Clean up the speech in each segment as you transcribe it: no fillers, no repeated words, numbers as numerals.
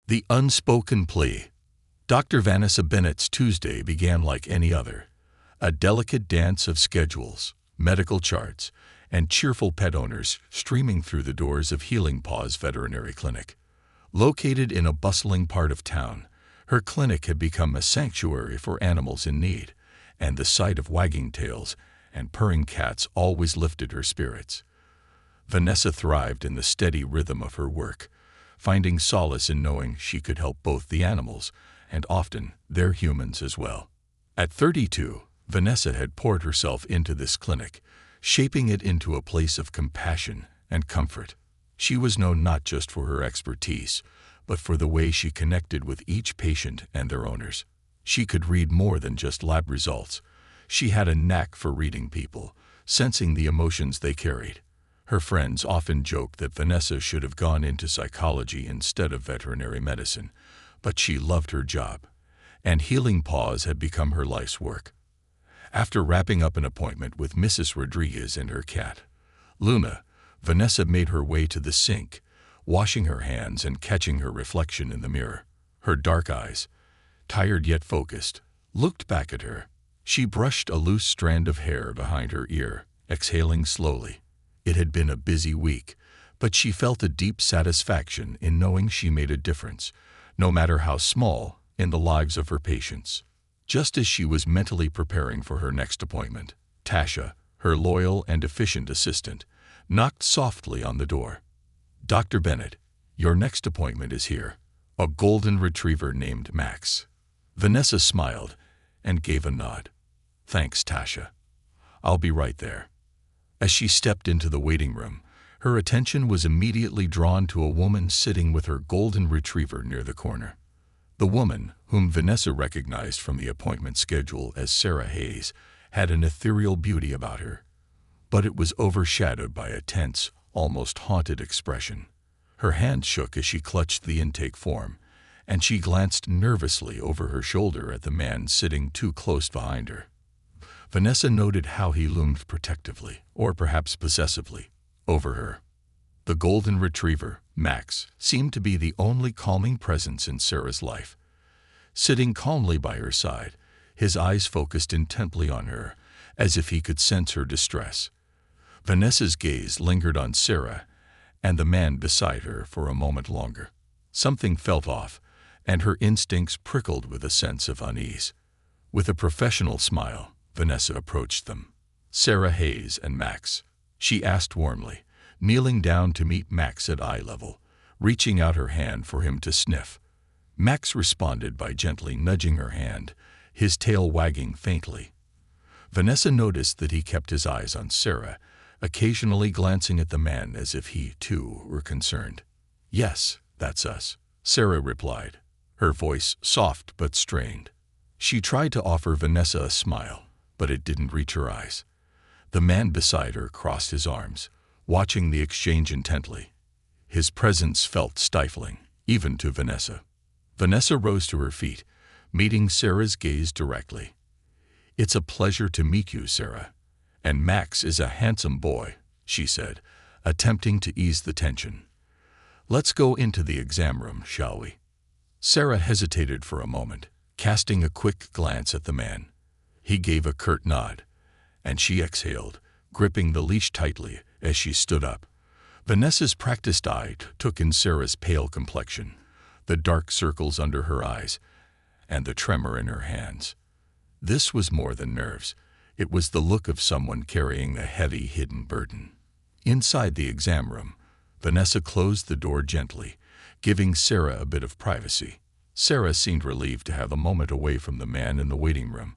The unspoken plea. Dr. Vanessa Bennett's Tuesday began like any other, a delicate dance of schedules, medical charts, and cheerful pet owners streaming through the doors of Healing Paws Veterinary Clinic. Located in a bustling part of town, her clinic had become a sanctuary for animals in need, and the sight of wagging tails and purring cats always lifted her spirits. Vanessa thrived in the steady rhythm of her work, finding solace in knowing she could help both the animals and often their humans as well. At 32, Vanessa had poured herself into this clinic, shaping it into a place of compassion and comfort. She was known not just for her expertise, but for the way she connected with each patient and their owners. She could read more than just lab results. She had a knack for reading people, sensing the emotions they carried. Her friends often joked that Vanessa should have gone into psychology instead of veterinary medicine, but she loved her job, and Healing Paws had become her life's work. After wrapping up an appointment with Mrs. Rodriguez and her cat, Luna, Vanessa made her way to the sink, washing her hands and catching her reflection in the mirror. Her dark eyes, tired yet focused, looked back at her. She brushed a loose strand of hair behind her ear, exhaling slowly. It had been a busy week, but she felt a deep satisfaction in knowing she made a difference, no matter how small, in the lives of her patients. Just as she was mentally preparing for her next appointment, Tasha, her loyal and efficient assistant, knocked softly on the door. "Dr. Bennett, your next appointment is here." A golden retriever named Max. Vanessa smiled and gave a nod. "Thanks, Tasha. I'll be right there." As she stepped into the waiting room, her attention was immediately drawn to a woman sitting with her golden retriever near the corner. The woman, whom Vanessa recognized from the appointment schedule as Sarah Hayes, had an ethereal beauty about her, but it was overshadowed by a tense, almost haunted expression. Her hand shook as she clutched the intake form, and she glanced nervously over her shoulder at the man sitting too close behind her. Vanessa noted how he loomed protectively, or perhaps possessively, over her. The golden retriever, Max, seemed to be the only calming presence in Sarah's life. Sitting calmly by her side, his eyes focused intently on her, as if he could sense her distress. Vanessa's gaze lingered on Sarah and the man beside her for a moment longer. Something felt off, and her instincts prickled with a sense of unease. With a professional smile, Vanessa approached them. "Sarah Hayes and Max," she asked warmly, kneeling down to meet Max at eye level, reaching out her hand for him to sniff. Max responded by gently nudging her hand, his tail wagging faintly. Vanessa noticed that he kept his eyes on Sarah, occasionally glancing at the man as if he, too, were concerned. "Yes, that's us," Sarah replied, her voice soft but strained. She tried to offer Vanessa a smile, but it didn't reach her eyes. The man beside her crossed his arms, watching the exchange intently. His presence felt stifling, even to Vanessa. Vanessa rose to her feet, meeting Sarah's gaze directly. "It's a pleasure to meet you, Sarah. And Max is a handsome boy," she said, attempting to ease the tension. "Let's go into the exam room, shall we?" Sarah hesitated for a moment, casting a quick glance at the man. He gave a curt nod, and she exhaled, gripping the leash tightly as she stood up. Vanessa's practiced eye took in Sarah's pale complexion, the dark circles under her eyes, and the tremor in her hands. This was more than nerves. It was the look of someone carrying a heavy, hidden burden. Inside the exam room, Vanessa closed the door gently, giving Sarah a bit of privacy. Sarah seemed relieved to have a moment away from the man in the waiting room,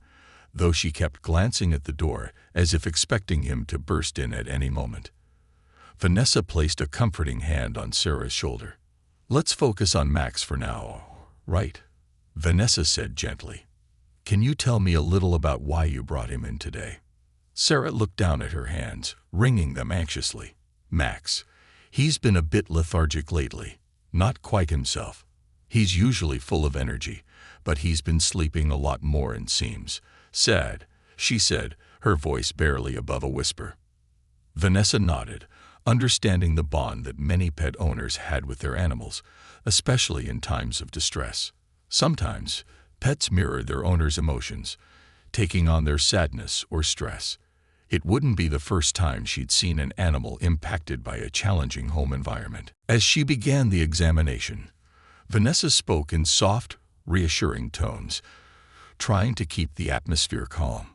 though she kept glancing at the door as if expecting him to burst in at any moment. Vanessa placed a comforting hand on Sarah's shoulder. "Let's focus on Max for now, right?" Vanessa said gently. "Can you tell me a little about why you brought him in today?" Sarah looked down at her hands, wringing them anxiously. "Max, he's been a bit lethargic lately, not quite himself. He's usually full of energy, but he's been sleeping a lot more, it seems. Sad," she said, her voice barely above a whisper. Vanessa nodded, understanding the bond that many pet owners had with their animals, especially in times of distress. Sometimes, pets mirror their owner's emotions, taking on their sadness or stress. It wouldn't be the first time she'd seen an animal impacted by a challenging home environment. As she began the examination, Vanessa spoke in soft, reassuring tones, trying to keep the atmosphere calm.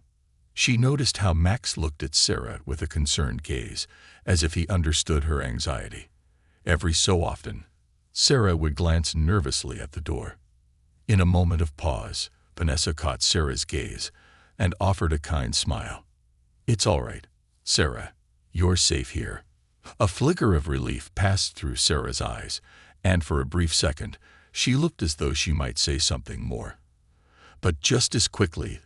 She noticed how Max looked at Sarah with a concerned gaze, as if he understood her anxiety. Every so often, Sarah would glance nervously at the door. In a moment of pause, Vanessa caught Sarah's gaze and offered a kind smile. "It's all right, Sarah. You're safe here." A flicker of relief passed through Sarah's eyes, and for a brief second, she looked as though she might say something more. But just as quickly,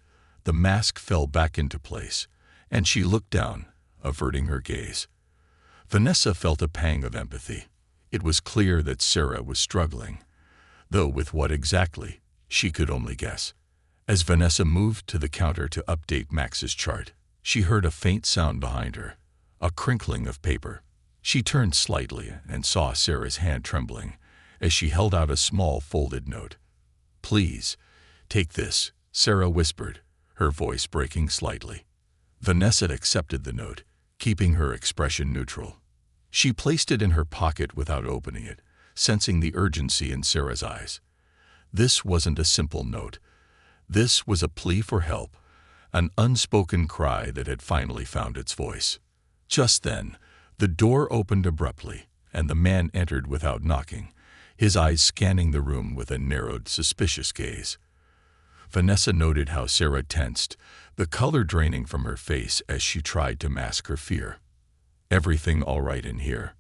the mask fell back into place, and she looked down, averting her gaze. Vanessa felt a pang of empathy. It was clear that Sarah was struggling, though with what exactly, she could only guess. As Vanessa moved to the counter to update Max's chart, she heard a faint sound behind her, a crinkling of paper. She turned slightly and saw Sarah's hand trembling as she held out a small folded note. "Please, take this," Sarah whispered, her voice breaking slightly. Vanessa accepted the note, keeping her expression neutral. She placed it in her pocket without opening it, sensing the urgency in Sarah's eyes. This wasn't a simple note. This was a plea for help, an unspoken cry that had finally found its voice. Just then, the door opened abruptly, and the man entered without knocking, his eyes scanning the room with a narrowed, suspicious gaze. Vanessa noted how Sarah tensed, the color draining from her face as she tried to mask her fear. "Everything all right in here?"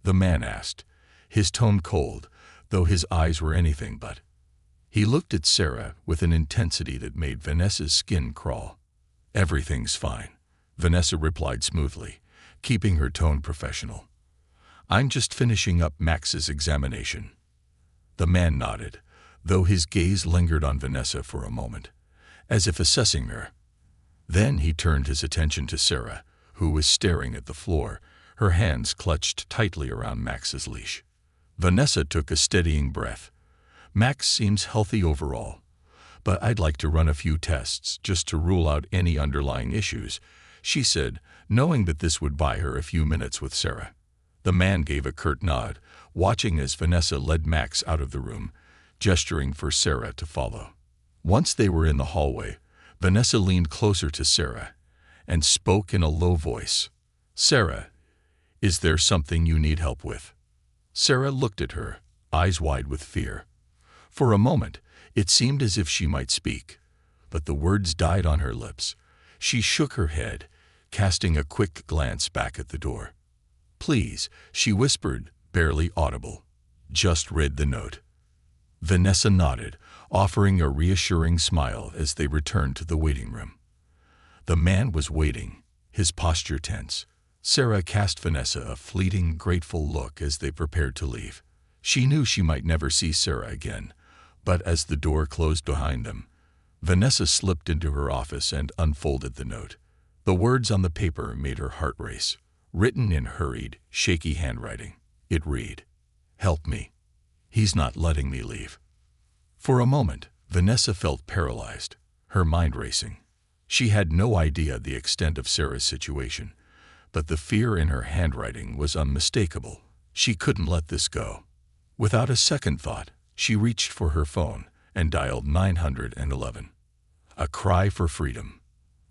the man asked, his tone cold, though his eyes were anything but. He looked at Sarah with an intensity that made Vanessa's skin crawl. "Everything's fine," Vanessa replied smoothly, keeping her tone professional. "I'm just finishing up Max's examination." The man nodded, though his gaze lingered on Vanessa for a moment, as if assessing her. Then he turned his attention to Sarah, who was staring at the floor, her hands clutched tightly around Max's leash. Vanessa took a steadying breath. "Max seems healthy overall, but I'd like to run a few tests just to rule out any underlying issues," she said, knowing that this would buy her a few minutes with Sarah. The man gave a curt nod, watching as Vanessa led Max out of the room, gesturing for Sarah to follow. Once they were in the hallway, Vanessa leaned closer to Sarah and spoke in a low voice. "Sarah, is there something you need help with?" Sarah looked at her, eyes wide with fear. For a moment, it seemed as if she might speak, but the words died on her lips. She shook her head, casting a quick glance back at the door. "Please," she whispered, barely audible. "Just read the note." Vanessa nodded, offering a reassuring smile as they returned to the waiting room. The man was waiting, his posture tense. Sarah cast Vanessa a fleeting, grateful look as they prepared to leave. She knew she might never see Sarah again, but as the door closed behind them, Vanessa slipped into her office and unfolded the note. The words on the paper made her heart race. Written in hurried, shaky handwriting, it read, "Help me. He's not letting me leave." For a moment, Vanessa felt paralyzed, her mind racing. She had no idea the extent of Sarah's situation, but the fear in her handwriting was unmistakable. She couldn't let this go. Without a second thought, she reached for her phone and dialed 911. A cry for freedom.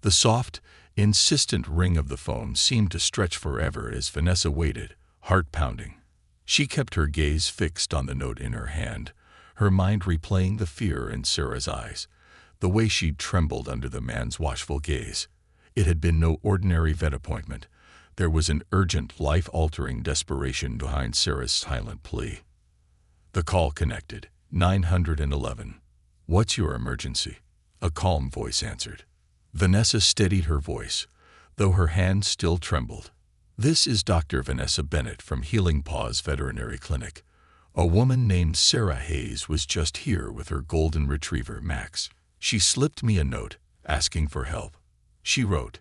The soft, insistent ring of the phone seemed to stretch forever as Vanessa waited, heart pounding. She kept her gaze fixed on the note in her hand, her mind replaying the fear in Sarah's eyes, the way she'd trembled under the man's watchful gaze. It had been no ordinary vet appointment. There was an urgent, life-altering desperation behind Sarah's silent plea. The call connected. 911. "What's your emergency?" a calm voice answered. Vanessa steadied her voice, though her hand still trembled. "This is Dr. Vanessa Bennett from Healing Paws Veterinary Clinic. A woman named Sarah Hayes was just here with her golden retriever, Max. She slipped me a note, asking for help. She wrote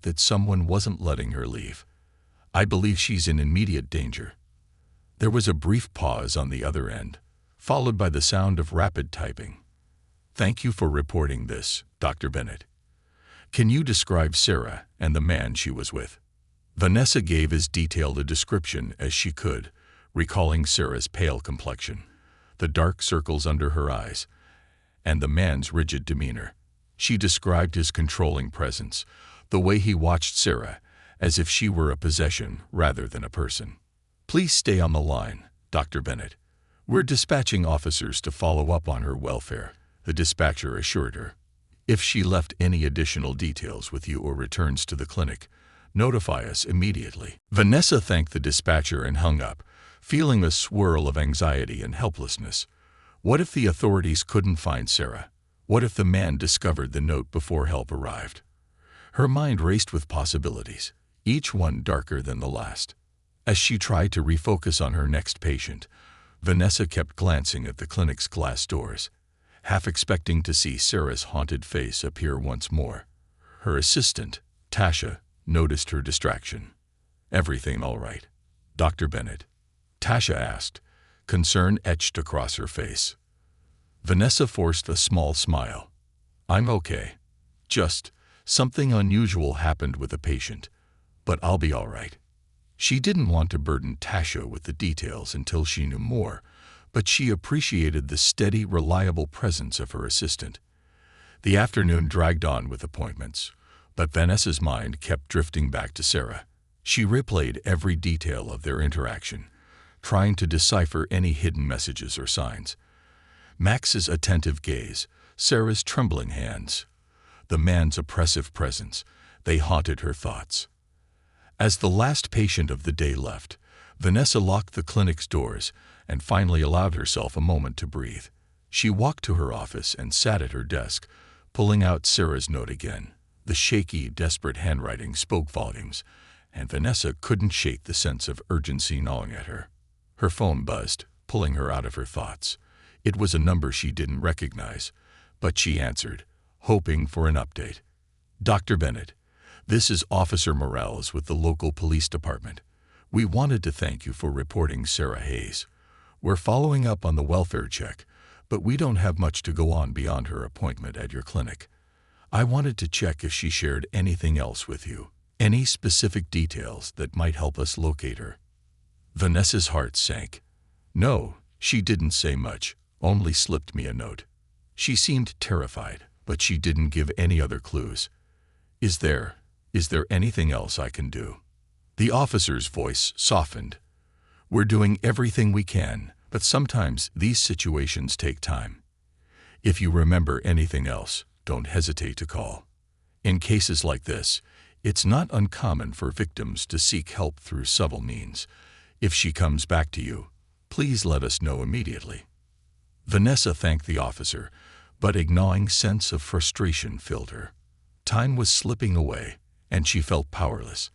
that someone wasn't letting her leave. I believe she's in immediate danger." There was a brief pause on the other end, followed by the sound of rapid typing. "Thank you for reporting this, Dr. Bennett. Can you describe Sarah and the man she was with?" Vanessa gave as detailed a description as she could, recalling Sarah's pale complexion, the dark circles under her eyes, and the man's rigid demeanor. She described his controlling presence, the way he watched Sarah, as if she were a possession rather than a person. "Please stay on the line, Dr. Bennett. We're dispatching officers to follow up on her welfare," the dispatcher assured her. "If she left any additional details with you or returns to the clinic, notify us immediately." Vanessa thanked the dispatcher and hung up, feeling a swirl of anxiety and helplessness. What if the authorities couldn't find Sarah? What if the man discovered the note before help arrived? Her mind raced with possibilities, each one darker than the last. As she tried to refocus on her next patient, Vanessa kept glancing at the clinic's glass doors, half expecting to see Sarah's haunted face appear once more. Her assistant, Tasha, noticed her distraction. "Everything all right, Dr. Bennett?" Tasha asked, concern etched across her face. Vanessa forced a small smile. "I'm okay. Just something unusual happened with a patient, but I'll be all right." She didn't want to burden Tasha with the details until she knew more, but she appreciated the steady, reliable presence of her assistant. The afternoon dragged on with appointments, but Vanessa's mind kept drifting back to Sarah. She replayed every detail of their interaction, trying to decipher any hidden messages or signs. Max's attentive gaze, Sarah's trembling hands, the man's oppressive presence, they haunted her thoughts. As the last patient of the day left, Vanessa locked the clinic's doors and finally allowed herself a moment to breathe. She walked to her office and sat at her desk, pulling out Sarah's note again. The shaky, desperate handwriting spoke volumes, and Vanessa couldn't shake the sense of urgency gnawing at her. Her phone buzzed, pulling her out of her thoughts. It was a number she didn't recognize, but she answered, hoping for an update. "Dr. Bennett, this is Officer Morales with the local police department. We wanted to thank you for reporting Sarah Hayes. We're following up on the welfare check, but we don't have much to go on beyond her appointment at your clinic. I wanted to check if she shared anything else with you, any specific details that might help us locate her." Vanessa's heart sank. "No, she didn't say much, only slipped me a note." She seemed terrified, but she didn't give any other clues. Is there anything else I can do?" The officer's voice softened. "We're doing everything we can, but sometimes these situations take time. If you remember anything else, don't hesitate to call. In cases like this, it's not uncommon for victims to seek help through subtle means. If she comes back to you, please let us know immediately." Vanessa thanked the officer, but a gnawing sense of frustration filled her. Time was slipping away, and she felt powerless.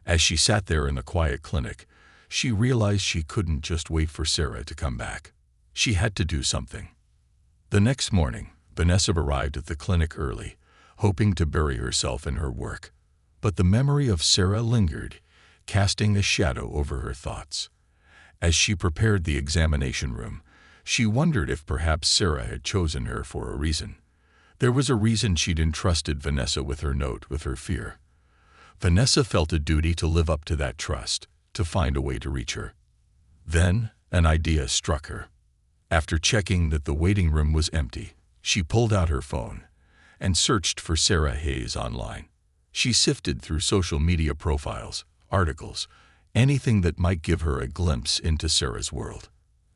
As she sat there in the quiet clinic, she realized she couldn't just wait for Sarah to come back. She had to do something. The next morning, Vanessa arrived at the clinic early, hoping to bury herself in her work. But the memory of Sarah lingered, casting a shadow over her thoughts. As she prepared the examination room, she wondered if perhaps Sarah had chosen her for a reason. There was a reason she'd entrusted Vanessa with her note with her fear. Vanessa felt a duty to live up to that trust, to find a way to reach her. Then, an idea struck her. After checking that the waiting room was empty, she pulled out her phone and searched for Sarah Hayes online. She sifted through social media profiles, articles, anything that might give her a glimpse into Sarah's world.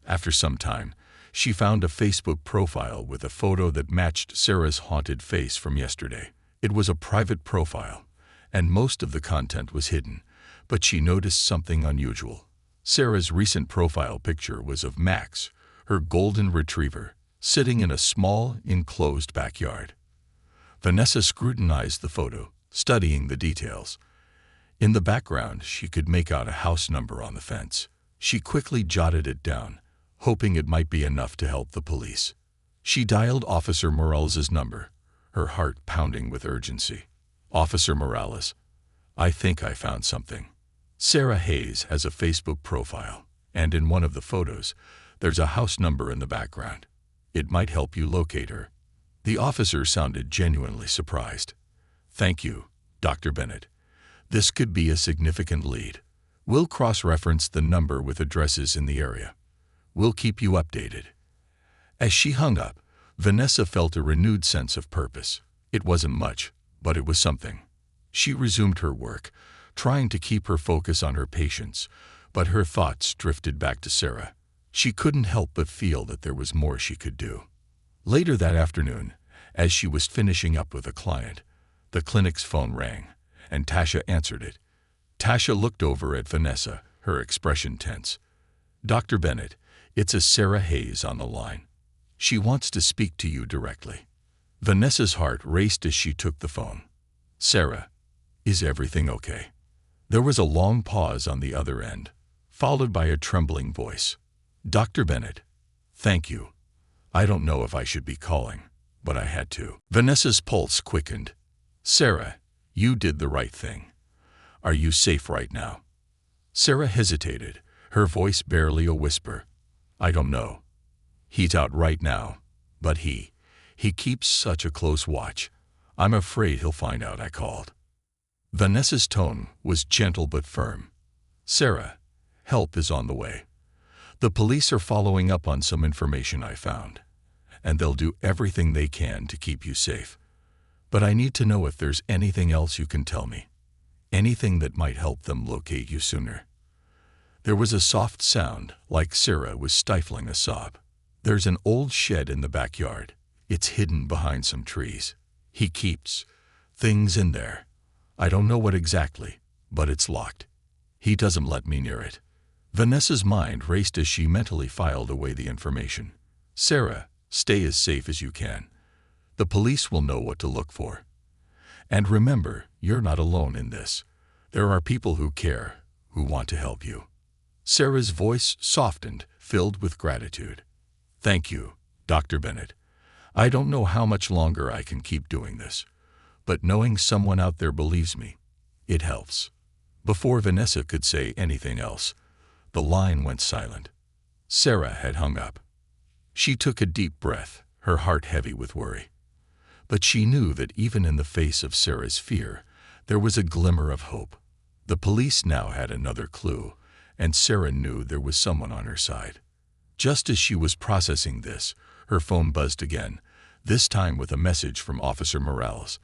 After some time, she found a Facebook profile with a photo that matched Sarah's haunted face from yesterday. It was a private profile, and most of the content was hidden, but she noticed something unusual. Sarah's recent profile picture was of Max, her golden retriever, sitting in a small, enclosed backyard. Vanessa scrutinized the photo, studying the details. In the background, she could make out a house number on the fence. She quickly jotted it down, hoping it might be enough to help the police. She dialed Officer Morales' number, her heart pounding with urgency. "Officer Morales, I think I found something. Sarah Hayes has a Facebook profile, And in one of the photos, there's a house number in the background. It might help you locate her." The officer sounded genuinely surprised. "Thank you, Dr. Bennett. This could be a significant lead. We'll cross-reference the number with addresses in the area. We'll keep you updated." As she hung up, Vanessa felt a renewed sense of purpose. It wasn't much, but it was something. She resumed her work, trying to keep her focus on her patients, but her thoughts drifted back to Sarah. She couldn't help but feel that there was more she could do. Later that afternoon, as she was finishing up with a client, the clinic's phone rang, and Tasha answered it. Tasha looked over at Vanessa, her expression tense. "Dr. Bennett, it's a Sarah Hayes on the line. She wants to speak to you directly." Vanessa's heart raced as she took the phone. "Sarah, is everything okay?" There was a long pause on the other end, followed by a trembling voice. "Dr. Bennett, thank you. I don't know if I should be calling, but I had to." Vanessa's pulse quickened. "Sarah, you did the right thing. Are you safe right now?" Sarah hesitated, her voice barely a whisper. "I don't know. He's out right now, but he keeps such a close watch. I'm afraid he'll find out I called." Vanessa's tone was gentle but firm. "Sarah, help is on the way. The police are following up on some information I found, and they'll do everything they can to keep you safe. But I need to know if there's anything else you can tell me, anything that might help them locate you sooner." There was a soft sound, like Sarah was stifling a sob. "There's an old shed in the backyard. It's hidden behind some trees. He keeps things in there. I don't know what exactly, but it's locked. He doesn't let me near it." Vanessa's mind raced as she mentally filed away the information. "Sarah, stay as safe as you can. The police will know what to look for. And remember, you're not alone in this. There are people who care, who want to help you." Sarah's voice softened, filled with gratitude. "Thank you, Dr. Bennett. I don't know how much longer I can keep doing this, but knowing someone out there believes me, it helps." Before Vanessa could say anything else, the line went silent. Sarah had hung up. She took a deep breath, her heart heavy with worry. But she knew that even in the face of Sarah's fear, there was a glimmer of hope. The police now had another clue, and Sarah knew there was someone on her side. Just as she was processing this, her phone buzzed again, this time with a message from Officer Morales.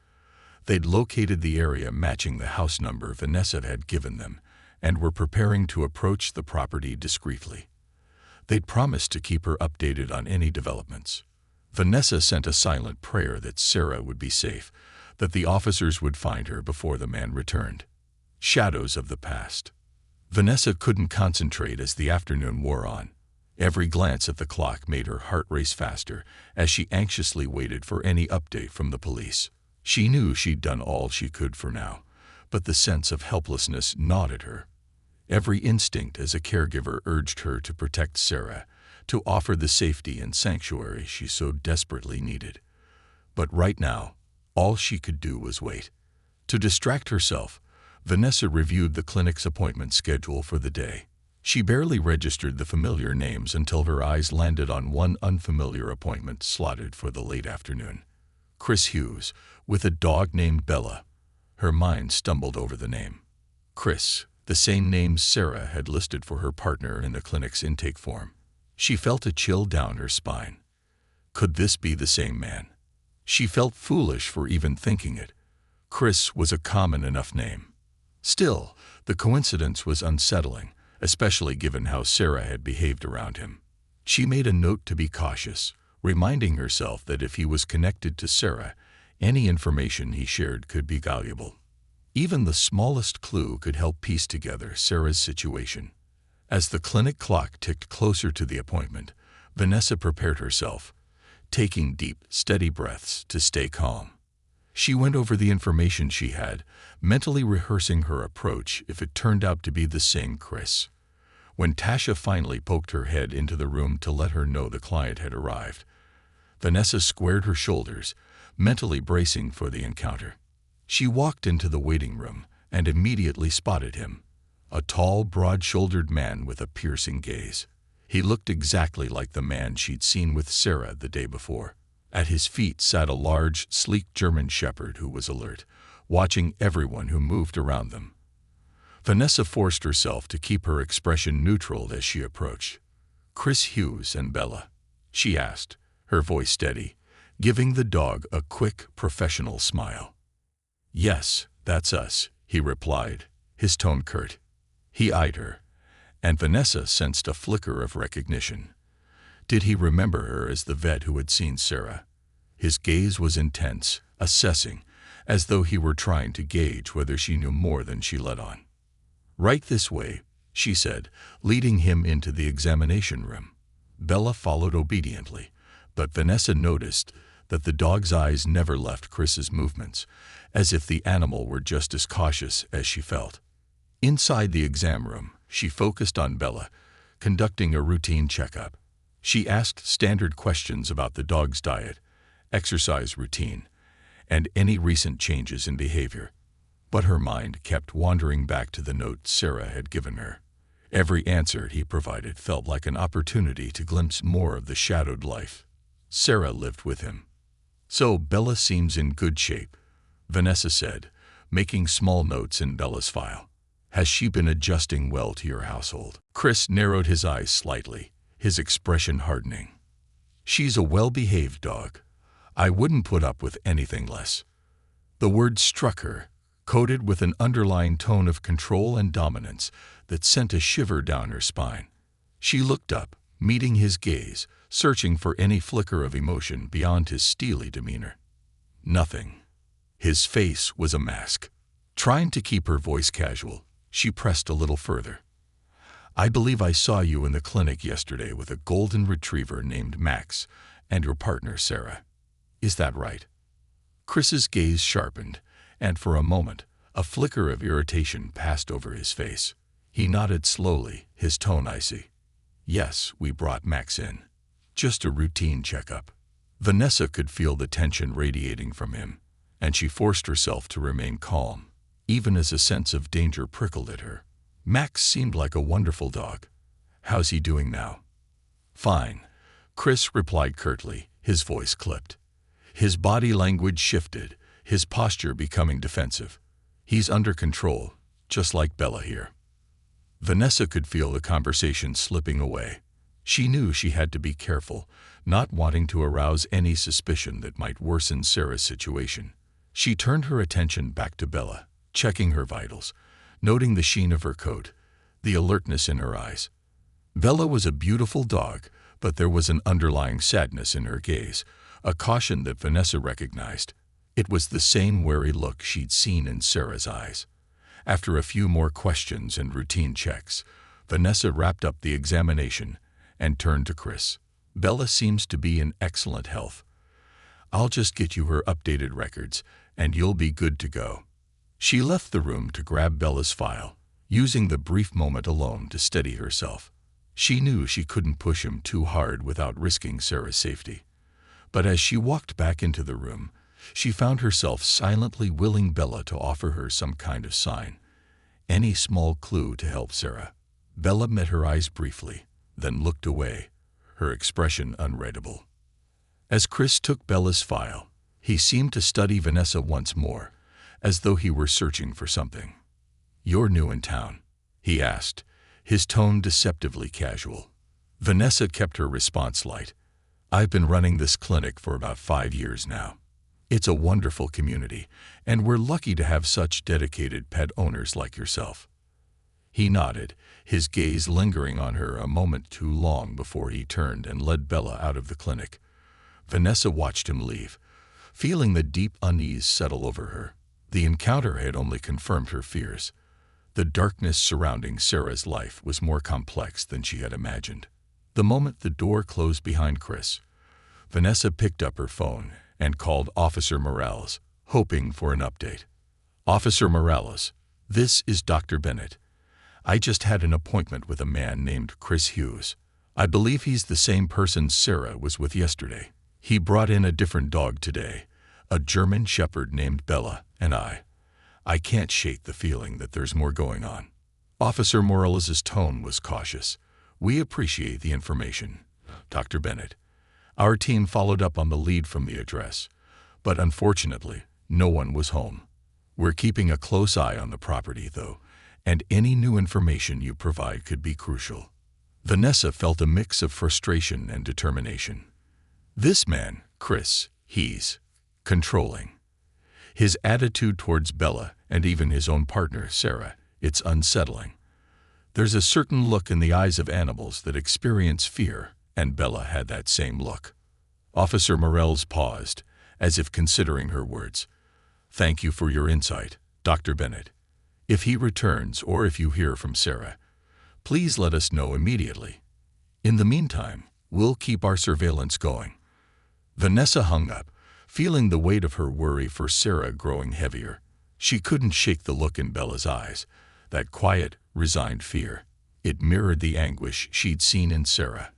They'd located the area matching the house number Vanessa had given them, and were preparing to approach the property discreetly. They'd promised to keep her updated on any developments. Vanessa sent a silent prayer that Sarah would be safe, that the officers would find her before the man returned. Shadows of the past. Vanessa couldn't concentrate as the afternoon wore on. Every glance at the clock made her heart race faster as she anxiously waited for any update from the police. She knew she'd done all she could for now, but the sense of helplessness gnawed at her. Every instinct as a caregiver urged her to protect Sarah, to offer the safety and sanctuary she so desperately needed. But right now, all she could do was wait. To distract herself, Vanessa reviewed the clinic's appointment schedule for the day. She barely registered the familiar names until her eyes landed on one unfamiliar appointment slotted for the late afternoon. Chris Hughes, with a dog named Bella. Her mind stumbled over the name. Chris, the same name Sarah had listed for her partner in the clinic's intake form. She felt a chill down her spine. Could this be the same man? She felt foolish for even thinking it. Chris was a common enough name. Still, the coincidence was unsettling, especially given how Sarah had behaved around him. She made a note to be cautious, reminding herself that if he was connected to Sarah, any information he shared could be valuable. Even the smallest clue could help piece together Sarah's situation. As the clinic clock ticked closer to the appointment, Vanessa prepared herself, taking deep, steady breaths to stay calm. She went over the information she had, mentally rehearsing her approach if it turned out to be the same Chris. When Tasha finally poked her head into the room to let her know the client had arrived, Vanessa squared her shoulders, mentally bracing for the encounter. She walked into the waiting room and immediately spotted him, a tall, broad-shouldered man with a piercing gaze. He looked exactly like the man she'd seen with Sarah the day before. At his feet sat a large, sleek German shepherd who was alert, watching everyone who moved around them. Vanessa forced herself to keep her expression neutral as she approached. "Chris Hughes and Bella?" she asked, her voice steady, giving the dog a quick, professional smile. "Yes, that's us," he replied, his tone curt. He eyed her, and Vanessa sensed a flicker of recognition. Did he remember her as the vet who had seen Sarah? His gaze was intense, assessing, as though he were trying to gauge whether she knew more than she let on. "Right this way," she said, leading him into the examination room. Bella followed obediently, but Vanessa noticed that the dog's eyes never left Chris's movements, as if the animal were just as cautious as she felt. Inside the exam room, she focused on Bella, conducting a routine checkup. She asked standard questions about the dog's diet, exercise routine, and any recent changes in behavior. But her mind kept wandering back to the note Sarah had given her. Every answer he provided felt like an opportunity to glimpse more of the shadowed life Sarah lived with him. "So Bella seems in good shape," Vanessa said, making small notes in Bella's file. "Has she been adjusting well to your household?" Chris narrowed his eyes slightly, his expression hardening. "She's a well-behaved dog. I wouldn't put up with anything less." The word struck her, coated with an underlying tone of control and dominance that sent a shiver down her spine. She looked up, meeting his gaze, searching for any flicker of emotion beyond his steely demeanor. Nothing. His face was a mask. Trying to keep her voice casual, she pressed a little further. "I believe I saw you in the clinic yesterday with a golden retriever named Max and your partner Sarah. Is that right?" Chris's gaze sharpened, and for a moment, a flicker of irritation passed over his face. He nodded slowly, his tone icy. "Yes, we brought Max in. Just a routine checkup." Vanessa could feel the tension radiating from him, and she forced herself to remain calm, even as a sense of danger prickled at her. Max seemed like a wonderful dog. "How's he doing now?" "Fine," Chris replied curtly, his voice clipped. His body language shifted, his posture becoming defensive. "He's under control, just like Bella here." Vanessa could feel the conversation slipping away. She knew she had to be careful, not wanting to arouse any suspicion that might worsen Sarah's situation. She turned her attention back to Bella, checking her vitals, noting the sheen of her coat, the alertness in her eyes. Bella was a beautiful dog, but there was an underlying sadness in her gaze, a caution that Vanessa recognized. It was the same wary look she'd seen in Sarah's eyes. After a few more questions and routine checks, Vanessa wrapped up the examination and turned to Chris. "Bella seems to be in excellent health. I'll just get you her updated records, and you'll be good to go." She left the room to grab Bella's file, using the brief moment alone to steady herself. She knew she couldn't push him too hard without risking Sarah's safety. But as she walked back into the room, she found herself silently willing Bella to offer her some kind of sign, any small clue to help Sarah. Bella met her eyes briefly, then looked away, her expression unreadable. As Chris took Bella's file, he seemed to study Vanessa once more, as though he were searching for something. "You're new in town?" he asked, his tone deceptively casual. Vanessa kept her response light. "I've been running this clinic for about 5 years now. It's a wonderful community, and we're lucky to have such dedicated pet owners like yourself." He nodded, his gaze lingering on her a moment too long before he turned and led Bella out of the clinic. Vanessa watched him leave, feeling the deep unease settle over her. The encounter had only confirmed her fears. The darkness surrounding Sarah's life was more complex than she had imagined. The moment the door closed behind Chris, Vanessa picked up her phone and called Officer Morales, hoping for an update. "Officer Morales, this is Dr. Bennett. I just had an appointment with a man named Chris Hughes. I believe he's the same person Sarah was with yesterday. He brought in a different dog today, a German shepherd named Bella, and I can't shake the feeling that there's more going on." Officer Morales' tone was cautious. "We appreciate the information, Dr. Bennett. Our team followed up on the lead from the address, but unfortunately, no one was home. We're keeping a close eye on the property, though, and any new information you provide could be crucial." Vanessa felt a mix of frustration and determination. This man, Chris, he's controlling. His attitude towards Bella and even his own partner, Sarah, it's unsettling. There's a certain look in the eyes of animals that experience fear, and Bella had that same look. Officer Morales paused, as if considering her words. "Thank you for your insight, Dr. Bennett. If he returns or if you hear from Sarah, please let us know immediately. In the meantime, we'll keep our surveillance going." Vanessa hung up, feeling the weight of her worry for Sarah growing heavier. She couldn't shake the look in Bella's eyes, that quiet, resigned fear. It mirrored the anguish she'd seen in Sarah.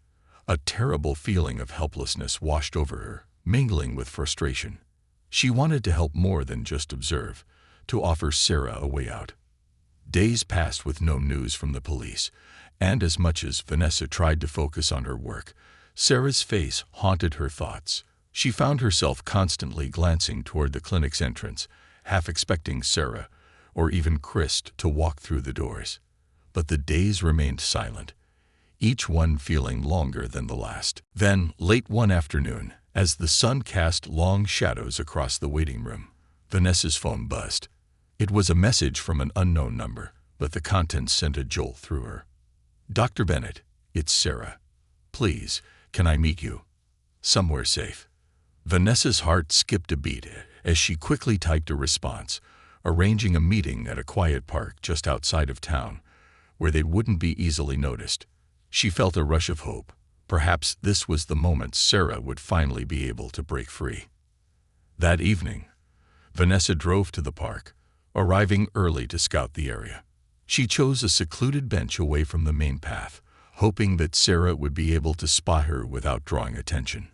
A terrible feeling of helplessness washed over her, mingling with frustration. She wanted to help more than just observe, to offer Sarah a way out. Days passed with no news from the police, and as much as Vanessa tried to focus on her work, Sarah's face haunted her thoughts. She found herself constantly glancing toward the clinic's entrance, half expecting Sarah, or even Chris, to walk through the doors. But the days remained silent, each one feeling longer than the last. Then, late one afternoon, as the sun cast long shadows across the waiting room, Vanessa's phone buzzed. It was a message from an unknown number, but the contents sent a jolt through her. "Dr. Bennett, it's Sarah. Please, can I meet you? Somewhere safe." Vanessa's heart skipped a beat as she quickly typed a response, arranging a meeting at a quiet park just outside of town, where they wouldn't be easily noticed. She felt a rush of hope. Perhaps this was the moment Sarah would finally be able to break free. That evening, Vanessa drove to the park, arriving early to scout the area. She chose a secluded bench away from the main path, hoping that Sarah would be able to spot her without drawing attention.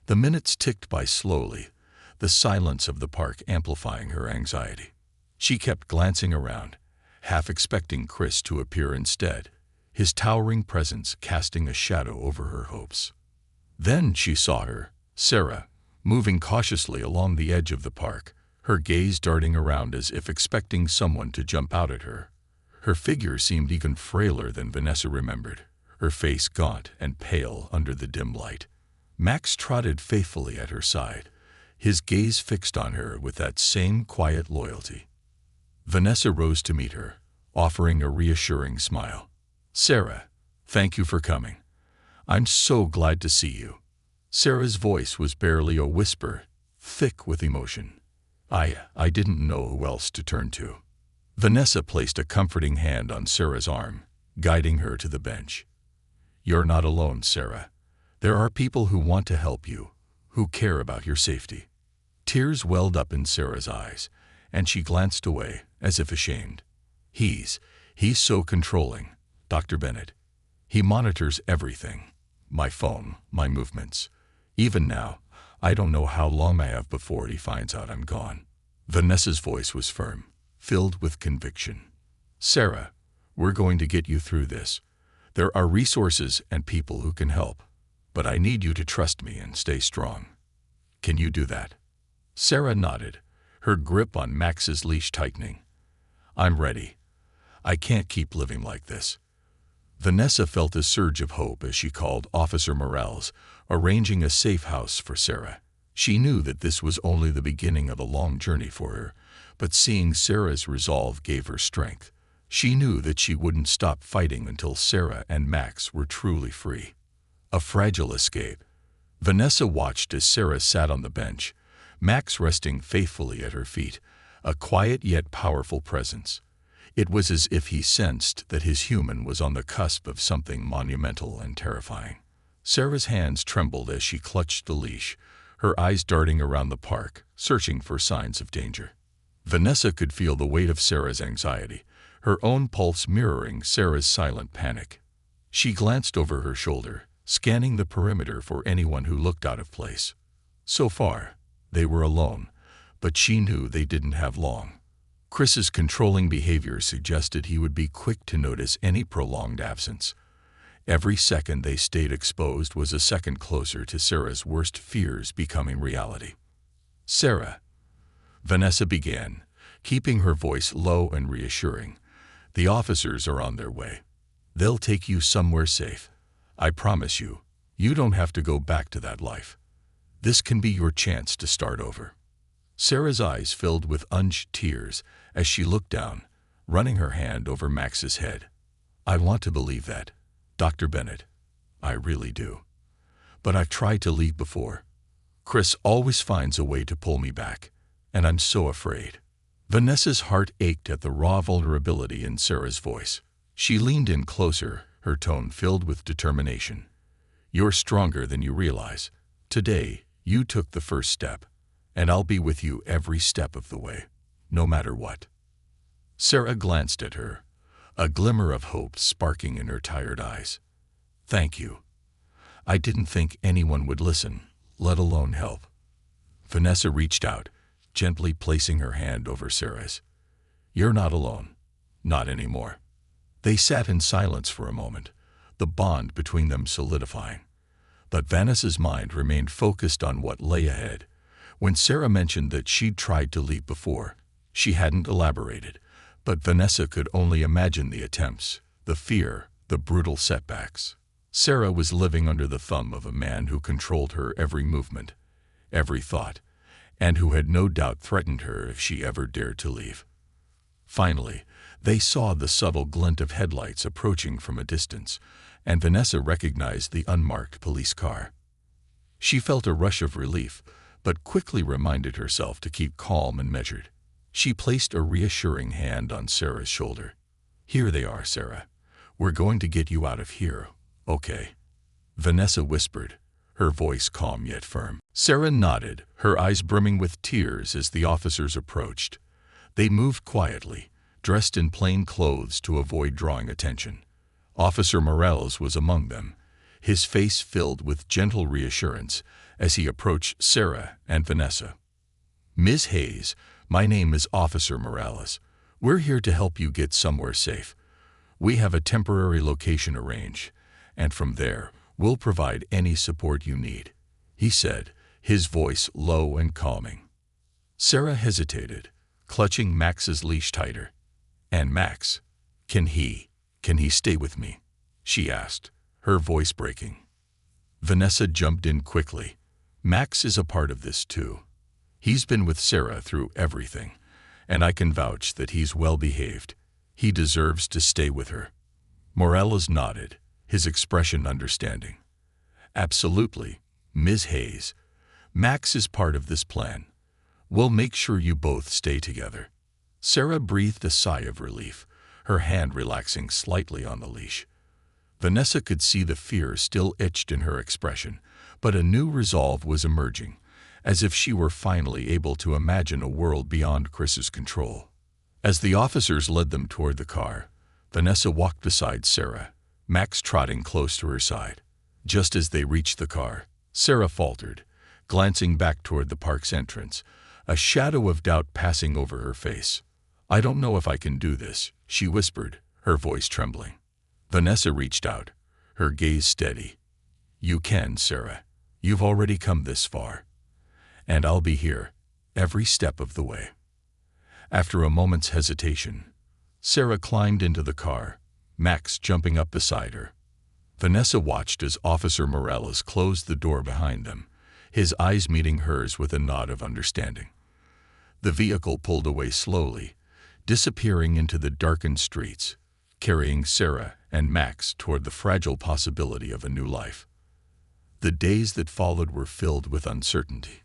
The minutes ticked by slowly, the silence of the park amplifying her anxiety. She kept glancing around, half expecting Chris to appear instead, his towering presence casting a shadow over her hopes. Then she saw her, Sarah, moving cautiously along the edge of the park, her gaze darting around as if expecting someone to jump out at her. Her figure seemed even frailer than Vanessa remembered, her face gaunt and pale under the dim light. Max trotted faithfully at her side, his gaze fixed on her with that same quiet loyalty. Vanessa rose to meet her, offering a reassuring smile. "Sarah, thank you for coming. I'm so glad to see you." Sarah's voice was barely a whisper, thick with emotion. I didn't know who else to turn to." Vanessa placed a comforting hand on Sarah's arm, guiding her to the bench. "You're not alone, Sarah. There are people who want to help you, who care about your safety." Tears welled up in Sarah's eyes, and she glanced away, as if ashamed. He's so controlling, Dr. Bennett. He monitors everything. My phone, my movements. Even now, I don't know how long I have before he finds out I'm gone." Vanessa's voice was firm, filled with conviction. "Sarah, we're going to get you through this. There are resources and people who can help. But I need you to trust me and stay strong. Can you do that?" Sarah nodded, her grip on Max's leash tightening. "I'm ready. I can't keep living like this." Vanessa felt a surge of hope as she called Officer Morales, arranging a safe house for Sarah. She knew that this was only the beginning of a long journey for her, but seeing Sarah's resolve gave her strength. She knew that she wouldn't stop fighting until Sarah and Max were truly free. A fragile escape. Vanessa watched as Sarah sat on the bench, Max resting faithfully at her feet, a quiet yet powerful presence. It was as if he sensed that his human was on the cusp of something monumental and terrifying. Sarah's hands trembled as she clutched the leash, her eyes darting around the park, searching for signs of danger. Vanessa could feel the weight of Sarah's anxiety, her own pulse mirroring Sarah's silent panic. She glanced over her shoulder, scanning the perimeter for anyone who looked out of place. So far, they were alone, but she knew they didn't have long. Chris's controlling behavior suggested he would be quick to notice any prolonged absence. Every second they stayed exposed was a second closer to Sarah's worst fears becoming reality. "Sarah," Vanessa began, keeping her voice low and reassuring, "the officers are on their way. They'll take you somewhere safe. I promise you, you don't have to go back to that life. This can be your chance to start over." Sarah's eyes filled with unused tears as she looked down, running her hand over Max's head. "I want to believe that, Dr. Bennett. I really do. But I've tried to leave before. Chris always finds a way to pull me back, and I'm so afraid." Vanessa's heart ached at the raw vulnerability in Sarah's voice. She leaned in closer, her tone filled with determination. "You're stronger than you realize. Today, you took the first step, and I'll be with you every step of the way, no matter what." Sarah glanced at her, a glimmer of hope sparking in her tired eyes. "Thank you. I didn't think anyone would listen, let alone help." Vanessa reached out, gently placing her hand over Sarah's. "You're not alone. Not anymore." They sat in silence for a moment, the bond between them solidifying. But Vanessa's mind remained focused on what lay ahead. When Sarah mentioned that she'd tried to leave before, she hadn't elaborated, but Vanessa could only imagine the attempts, the fear, the brutal setbacks. Sarah was living under the thumb of a man who controlled her every movement, every thought, and who had no doubt threatened her if she ever dared to leave. Finally, they saw the subtle glint of headlights approaching from a distance, and Vanessa recognized the unmarked police car. She felt a rush of relief, but quickly reminded herself to keep calm and measured. She placed a reassuring hand on Sarah's shoulder. "Here they are, Sarah. We're going to get you out of here, okay?" Vanessa whispered, her voice calm yet firm. Sarah nodded, her eyes brimming with tears as the officers approached. They moved quietly, dressed in plain clothes to avoid drawing attention. Officer Morales was among them, his face filled with gentle reassurance as he approached Sarah and Vanessa. "Ms. Hayes, my name is Officer Morales. We're here to help you get somewhere safe. We have a temporary location arranged, and from there, we'll provide any support you need," he said, his voice low and calming. Sarah hesitated, clutching Max's leash tighter. "And Max, can he stay with me?" she asked, her voice breaking. Vanessa jumped in quickly. "Max is a part of this too. He's been with Sarah through everything, and I can vouch that he's well behaved. He deserves to stay with her." Morales nodded, his expression understanding. "Absolutely, Ms. Hayes. Max is part of this plan. We'll make sure you both stay together." Sarah breathed a sigh of relief, her hand relaxing slightly on the leash. Vanessa could see the fear still etched in her expression, but a new resolve was emerging, as if she were finally able to imagine a world beyond Chris's control. As the officers led them toward the car, Vanessa walked beside Sarah, Max trotting close to her side. Just as they reached the car, Sarah faltered, glancing back toward the park's entrance, a shadow of doubt passing over her face. "I don't know if I can do this," she whispered, her voice trembling. Vanessa reached out, her gaze steady. "You can, Sarah. You've already come this far. And I'll be here, every step of the way." After a moment's hesitation, Sarah climbed into the car, Max jumping up beside her. Vanessa watched as Officer Morales closed the door behind them, his eyes meeting hers with a nod of understanding. The vehicle pulled away slowly, disappearing into the darkened streets, carrying Sarah and Max toward the fragile possibility of a new life. The days that followed were filled with uncertainty.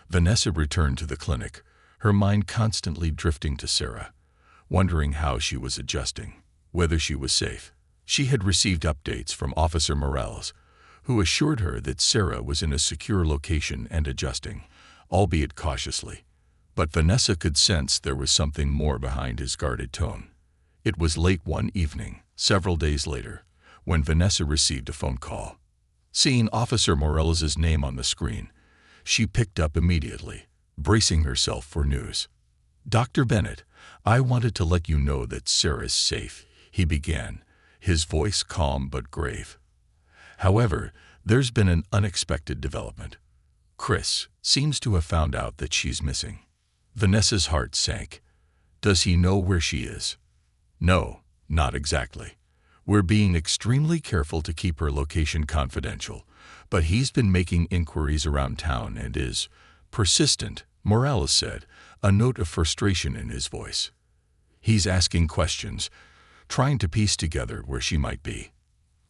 Vanessa returned to the clinic, her mind constantly drifting to Sarah, wondering how she was adjusting, whether she was safe. She had received updates from Officer Morales, who assured her that Sarah was in a secure location and adjusting, albeit cautiously. But Vanessa could sense there was something more behind his guarded tone. It was late one evening, several days later, when Vanessa received a phone call. Seeing Officer Morales' name on the screen, she picked up immediately, bracing herself for news. Dr. Bennett, I wanted to let you know that Sarah's safe, he began, his voice calm but grave. However, there's been an unexpected development. Chris seems to have found out that she's missing. Vanessa's heart sank. Does he know where she is? No, not exactly. We're being extremely careful to keep her location confidential, but he's been making inquiries around town and is persistent, Morales said, a note of frustration in his voice. He's asking questions, trying to piece together where she might be.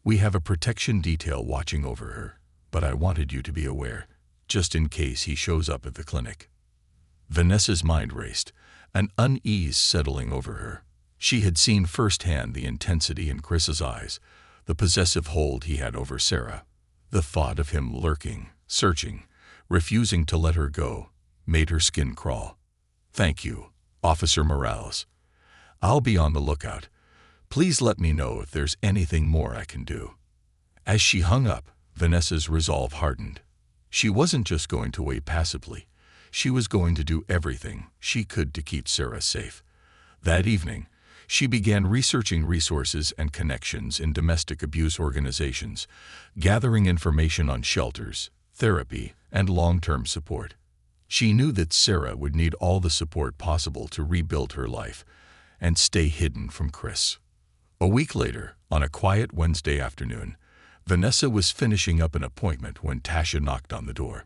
We have a protection detail watching over her, but I wanted you to be aware, just in case he shows up at the clinic. Vanessa's mind raced, an unease settling over her. She had seen firsthand the intensity in Chris's eyes, the possessive hold he had over Sarah. The thought of him lurking, searching, refusing to let her go, made her skin crawl. Thank you, Officer Morales. I'll be on the lookout. Please let me know if there's anything more I can do. As she hung up, Vanessa's resolve hardened. She wasn't just going to wait passively. She was going to do everything she could to keep Sarah safe. That evening, she began researching resources and connections in domestic abuse organizations, gathering information on shelters, therapy, and long-term support. She knew that Sarah would need all the support possible to rebuild her life and stay hidden from Chris. A week later, on a quiet Wednesday afternoon, Vanessa was finishing up an appointment when Tasha knocked on the door.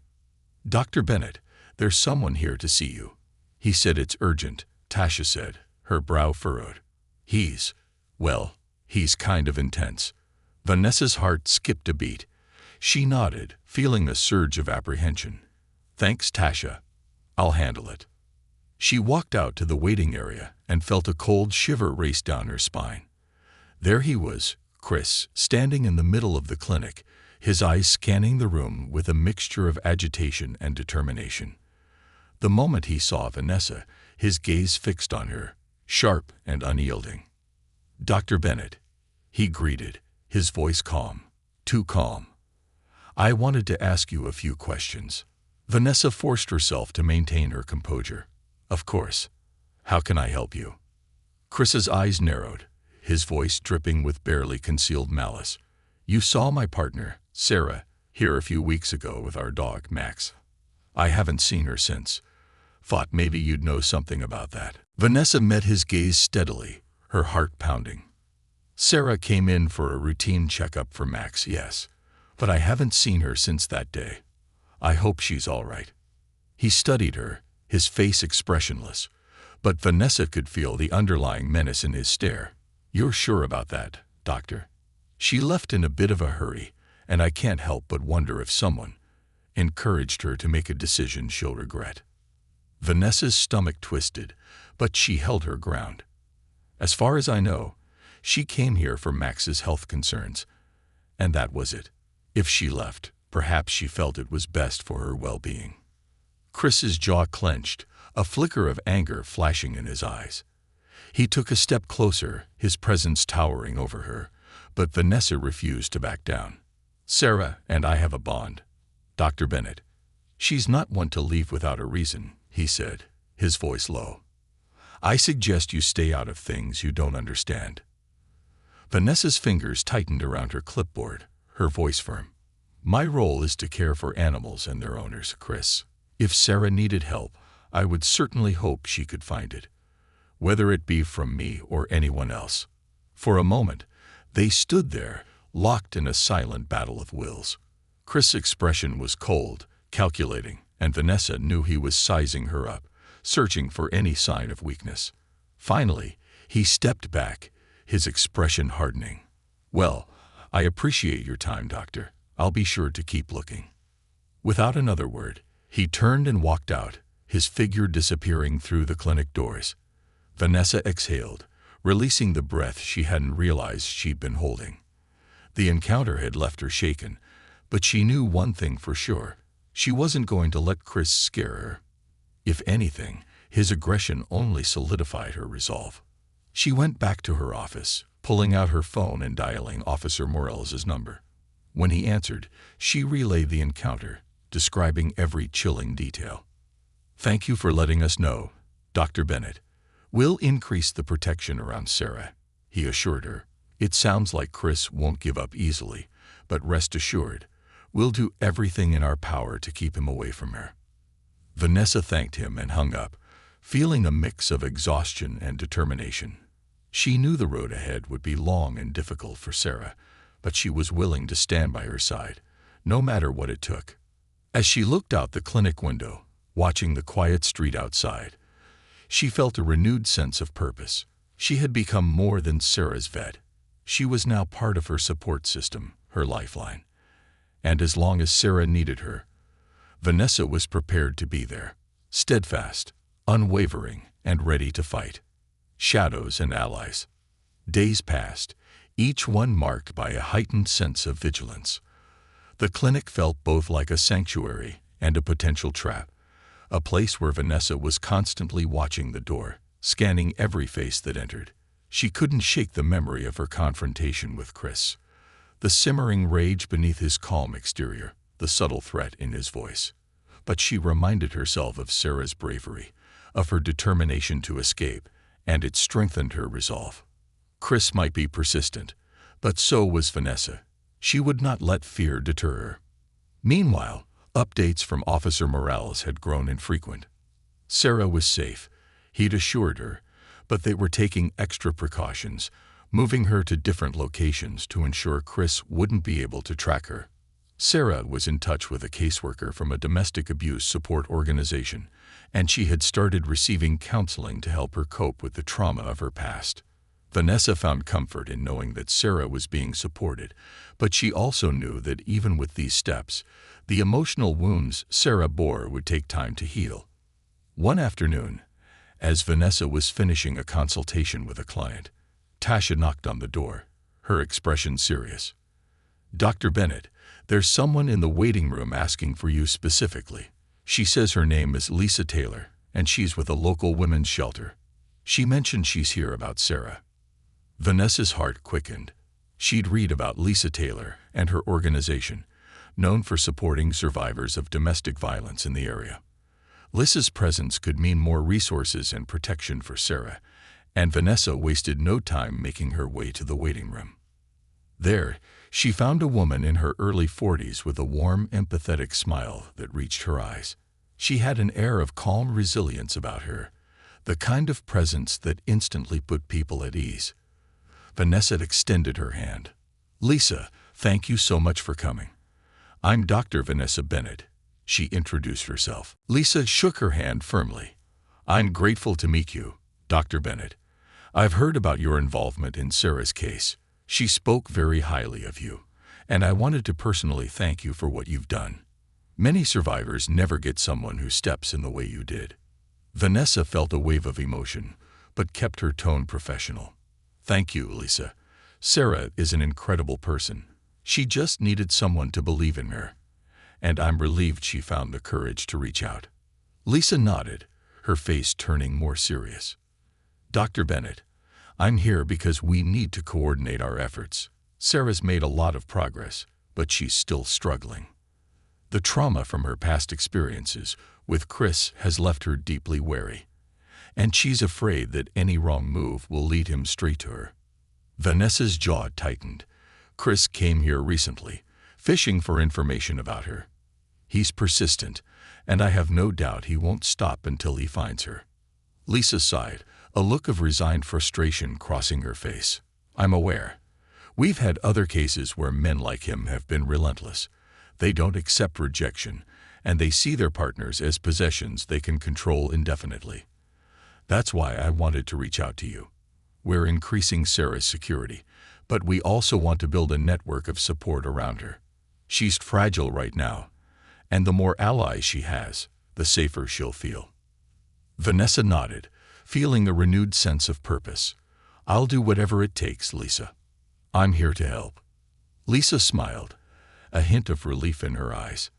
Dr. Bennett, there's someone here to see you. He said it's urgent, Tasha said, her brow furrowed. He's kind of intense. Vanessa's heart skipped a beat. She nodded, feeling a surge of apprehension. Thanks, Tasha. I'll handle it. She walked out to the waiting area and felt a cold shiver race down her spine. There he was, Chris, standing in the middle of the clinic, his eyes scanning the room with a mixture of agitation and determination. The moment he saw Vanessa, his gaze fixed on her, sharp and unyielding. Dr. Bennett, he greeted, his voice calm, too calm. I wanted to ask you a few questions. Vanessa forced herself to maintain her composure. Of course. How can I help you? Chris's eyes narrowed, his voice dripping with barely concealed malice. You saw my partner, Sarah, here a few weeks ago with our dog, Max. I haven't seen her since. Thought maybe you'd know something about that. Vanessa met his gaze steadily, her heart pounding. Sarah came in for a routine checkup for Max, yes, but I haven't seen her since that day. I hope she's all right. He studied her, his face expressionless, but Vanessa could feel the underlying menace in his stare. You're sure about that, doctor? She left in a bit of a hurry, and I can't help but wonder if someone encouraged her to make a decision she'll regret. Vanessa's stomach twisted, but she held her ground. As far as I know, she came here for Max's health concerns, and that was it. If she left, perhaps she felt it was best for her well-being. Chris's jaw clenched, a flicker of anger flashing in his eyes. He took a step closer, his presence towering over her, but Vanessa refused to back down. Sarah and I have a bond. Dr. Bennett. She's not one to leave without a reason, he said, his voice low. I suggest you stay out of things you don't understand. Vanessa's fingers tightened around her clipboard, her voice firm. My role is to care for animals and their owners, Chris. If Sarah needed help, I would certainly hope she could find it, whether it be from me or anyone else. For a moment, they stood there, locked in a silent battle of wills. Chris' expression was cold, calculating, and Vanessa knew he was sizing her up, searching for any sign of weakness. Finally, he stepped back, his expression hardening. Well, I appreciate your time, doctor. I'll be sure to keep looking. Without another word, he turned and walked out, his figure disappearing through the clinic doors. Vanessa exhaled, releasing the breath she hadn't realized she'd been holding. The encounter had left her shaken, but she knew one thing for sure. She wasn't going to let Chris scare her. If anything, his aggression only solidified her resolve. She went back to her office, pulling out her phone and dialing Officer Morales' number. When he answered, she relayed the encounter, describing every chilling detail. Thank you for letting us know, Dr. Bennett, we'll increase the protection around Sarah, he assured her. It sounds like Chris won't give up easily, but rest assured, we'll do everything in our power to keep him away from her. Vanessa thanked him and hung up, feeling a mix of exhaustion and determination. She knew the road ahead would be long and difficult for Sarah, but she was willing to stand by her side, no matter what it took. As she looked out the clinic window, watching the quiet street outside, she felt a renewed sense of purpose. She had become more than Sarah's vet. She was now part of her support system, her lifeline. And as long as Sarah needed her, Vanessa was prepared to be there, steadfast, unwavering, and ready to fight. Shadows and allies. Days passed, each one marked by a heightened sense of vigilance. The clinic felt both like a sanctuary and a potential trap, a place where Vanessa was constantly watching the door, scanning every face that entered. She couldn't shake the memory of her confrontation with Chris, the simmering rage beneath his calm exterior, the subtle threat in his voice. But she reminded herself of Sarah's bravery, of her determination to escape, and it strengthened her resolve. Chris might be persistent, but so was Vanessa. She would not let fear deter her. Meanwhile, updates from Officer Morales had grown infrequent. Sarah was safe, he'd assured her, but they were taking extra precautions, moving her to different locations to ensure Chris wouldn't be able to track her. Sarah was in touch with a caseworker from a domestic abuse support organization, and she had started receiving counseling to help her cope with the trauma of her past. Vanessa found comfort in knowing that Sarah was being supported, but she also knew that even with these steps, the emotional wounds Sarah bore would take time to heal. One afternoon, as Vanessa was finishing a consultation with a client, Tasha knocked on the door, her expression serious. "Dr. Bennett, there's someone in the waiting room asking for you specifically. She says her name is Lisa Taylor, and she's with a local women's shelter. She mentioned she's here about Sarah." Vanessa's heart quickened. She'd read about Lisa Taylor and her organization, known for supporting survivors of domestic violence in the area. Lisa's presence could mean more resources and protection for Sarah, and Vanessa wasted no time making her way to the waiting room. There, she found a woman in her early 40s with a warm, empathetic smile that reached her eyes. She had an air of calm resilience about her, the kind of presence that instantly put people at ease. Vanessa extended her hand. "Lisa, thank you so much for coming. I'm Dr. Vanessa Bennett," she introduced herself. Lisa shook her hand firmly. "I'm grateful to meet you, Dr. Bennett. I've heard about your involvement in Sarah's case. She spoke very highly of you, and I wanted to personally thank you for what you've done. Many survivors never get someone who steps in the way you did." Vanessa felt a wave of emotion, but kept her tone professional. "Thank you, Lisa. Sarah is an incredible person. She just needed someone to believe in her, and I'm relieved she found the courage to reach out." Lisa nodded, her face turning more serious. "Dr. Bennett, I'm here because we need to coordinate our efforts. Sarah's made a lot of progress, but she's still struggling. The trauma from her past experiences with Chris has left her deeply wary, and she's afraid that any wrong move will lead him straight to her." Vanessa's jaw tightened. "Chris came here recently, fishing for information about her. He's persistent, and I have no doubt he won't stop until he finds her." Lisa sighed, a look of resigned frustration crossing her face. "I'm aware. We've had other cases where men like him have been relentless. They don't accept rejection, and they see their partners as possessions they can control indefinitely. That's why I wanted to reach out to you. We're increasing Sarah's security, but we also want to build a network of support around her. She's fragile right now, and the more allies she has, the safer she'll feel." Vanessa nodded, feeling a renewed sense of purpose. "I'll do whatever it takes, Lisa. I'm here to help." Lisa smiled, a hint of relief in her eyes.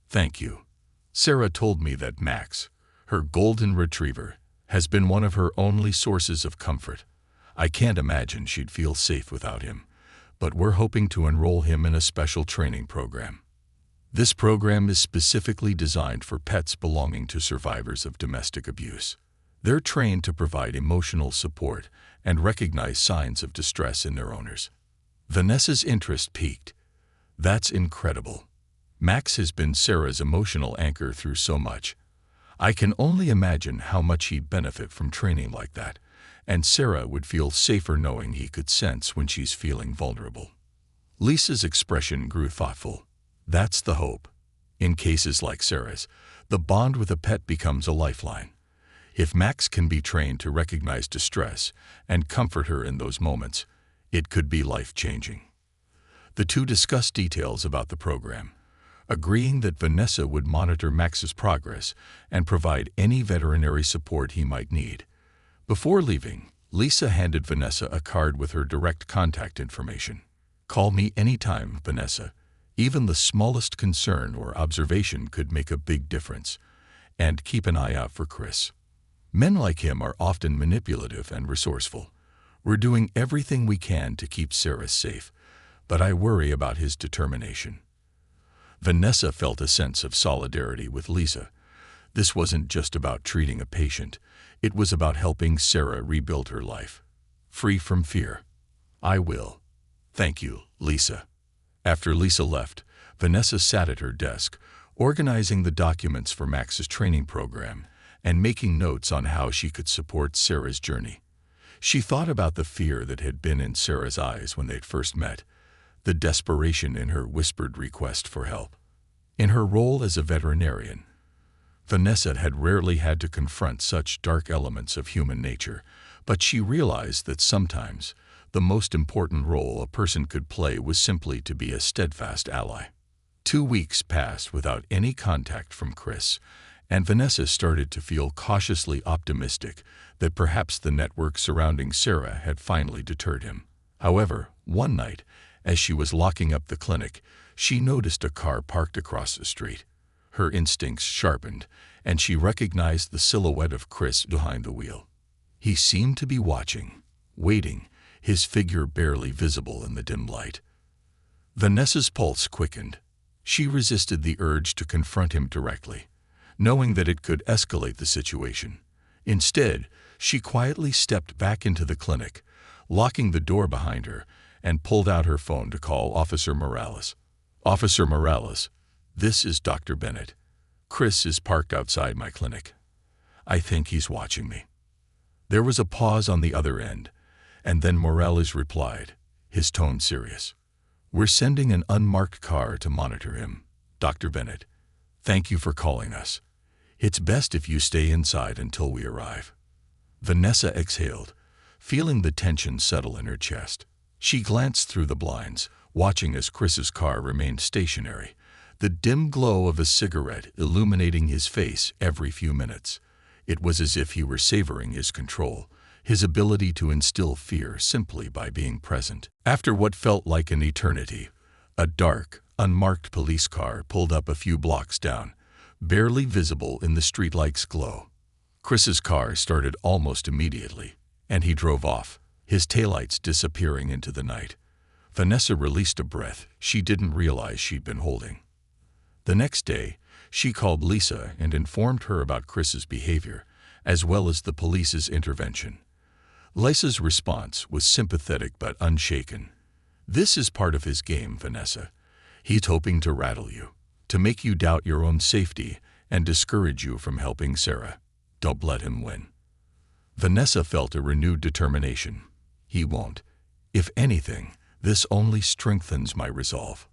"Thank you. Sarah told me that Max, her golden retriever, has been one of her only sources of comfort. I can't imagine she'd feel safe without him, but we're hoping to enroll him in a special training program. This program is specifically designed for pets belonging to survivors of domestic abuse. They're trained to provide emotional support and recognize signs of distress in their owners. Vanessa's interest peaked. That's incredible. Max has been Sarah's emotional anchor through so much. I can only imagine how much he'd benefit from training like that, and Sarah would feel safer knowing he could sense when she's feeling vulnerable. Lisa's expression grew thoughtful. That's the hope. In cases like Sarah's, the bond with a pet becomes a lifeline. If Max can be trained to recognize distress and comfort her in those moments, it could be life-changing. The two discussed details about the program, agreeing that Vanessa would monitor Max's progress and provide any veterinary support he might need. Before leaving, Lisa handed Vanessa a card with her direct contact information. "Call me anytime, Vanessa. Even the smallest concern or observation could make a big difference. And keep an eye out for Chris. Men like him are often manipulative and resourceful. We're doing everything we can to keep Sarah safe, but I worry about his determination." Vanessa felt a sense of solidarity with Lisa. This wasn't just about treating a patient. It was about helping Sarah rebuild her life. Free from fear. "I will. Thank you, Lisa." After Lisa left, Vanessa sat at her desk, organizing the documents for Max's training program and making notes on how she could support Sarah's journey. She thought about the fear that had been in Sarah's eyes when they'd first met, the desperation in her whispered request for help. In her role as a veterinarian, Vanessa had rarely had to confront such dark elements of human nature, but she realized that sometimes the most important role a person could play was simply to be a steadfast ally. 2 weeks passed without any contact from Chris, and Vanessa started to feel cautiously optimistic that perhaps the network surrounding Sarah had finally deterred him. However, one night, as she was locking up the clinic, she noticed a car parked across the street. Her instincts sharpened, and she recognized the silhouette of Chris behind the wheel. He seemed to be watching, waiting, his figure barely visible in the dim light. Vanessa's pulse quickened. She resisted the urge to confront him directly, knowing that it could escalate the situation. Instead, she quietly stepped back into the clinic, locking the door behind her, and pulled out her phone to call Officer Morales. "Officer Morales, this is Dr. Bennett. Chris is parked outside my clinic. I think he's watching me." There was a pause on the other end, and then Morales replied, his tone serious. "We're sending an unmarked car to monitor him, Dr. Bennett. Thank you for calling us. It's best if you stay inside until we arrive." Vanessa exhaled, feeling the tension settle in her chest. She glanced through the blinds, watching as Chris's car remained stationary, the dim glow of a cigarette illuminating his face every few minutes. It was as if he were savoring his control, his ability to instill fear simply by being present. After what felt like an eternity, a dark, unmarked police car pulled up a few blocks down, barely visible in the streetlight's glow. Chris's car started almost immediately, and he drove off, his taillights disappearing into the night. Vanessa released a breath she didn't realize she'd been holding. The next day, she called Lisa and informed her about Chris's behavior, as well as the police's intervention. Lisa's response was sympathetic but unshaken. "This is part of his game, Vanessa. He's hoping to rattle you, to make you doubt your own safety and discourage you from helping Sarah. Don't let him win." Vanessa felt a renewed determination. "He won't. If anything, this only strengthens my resolve."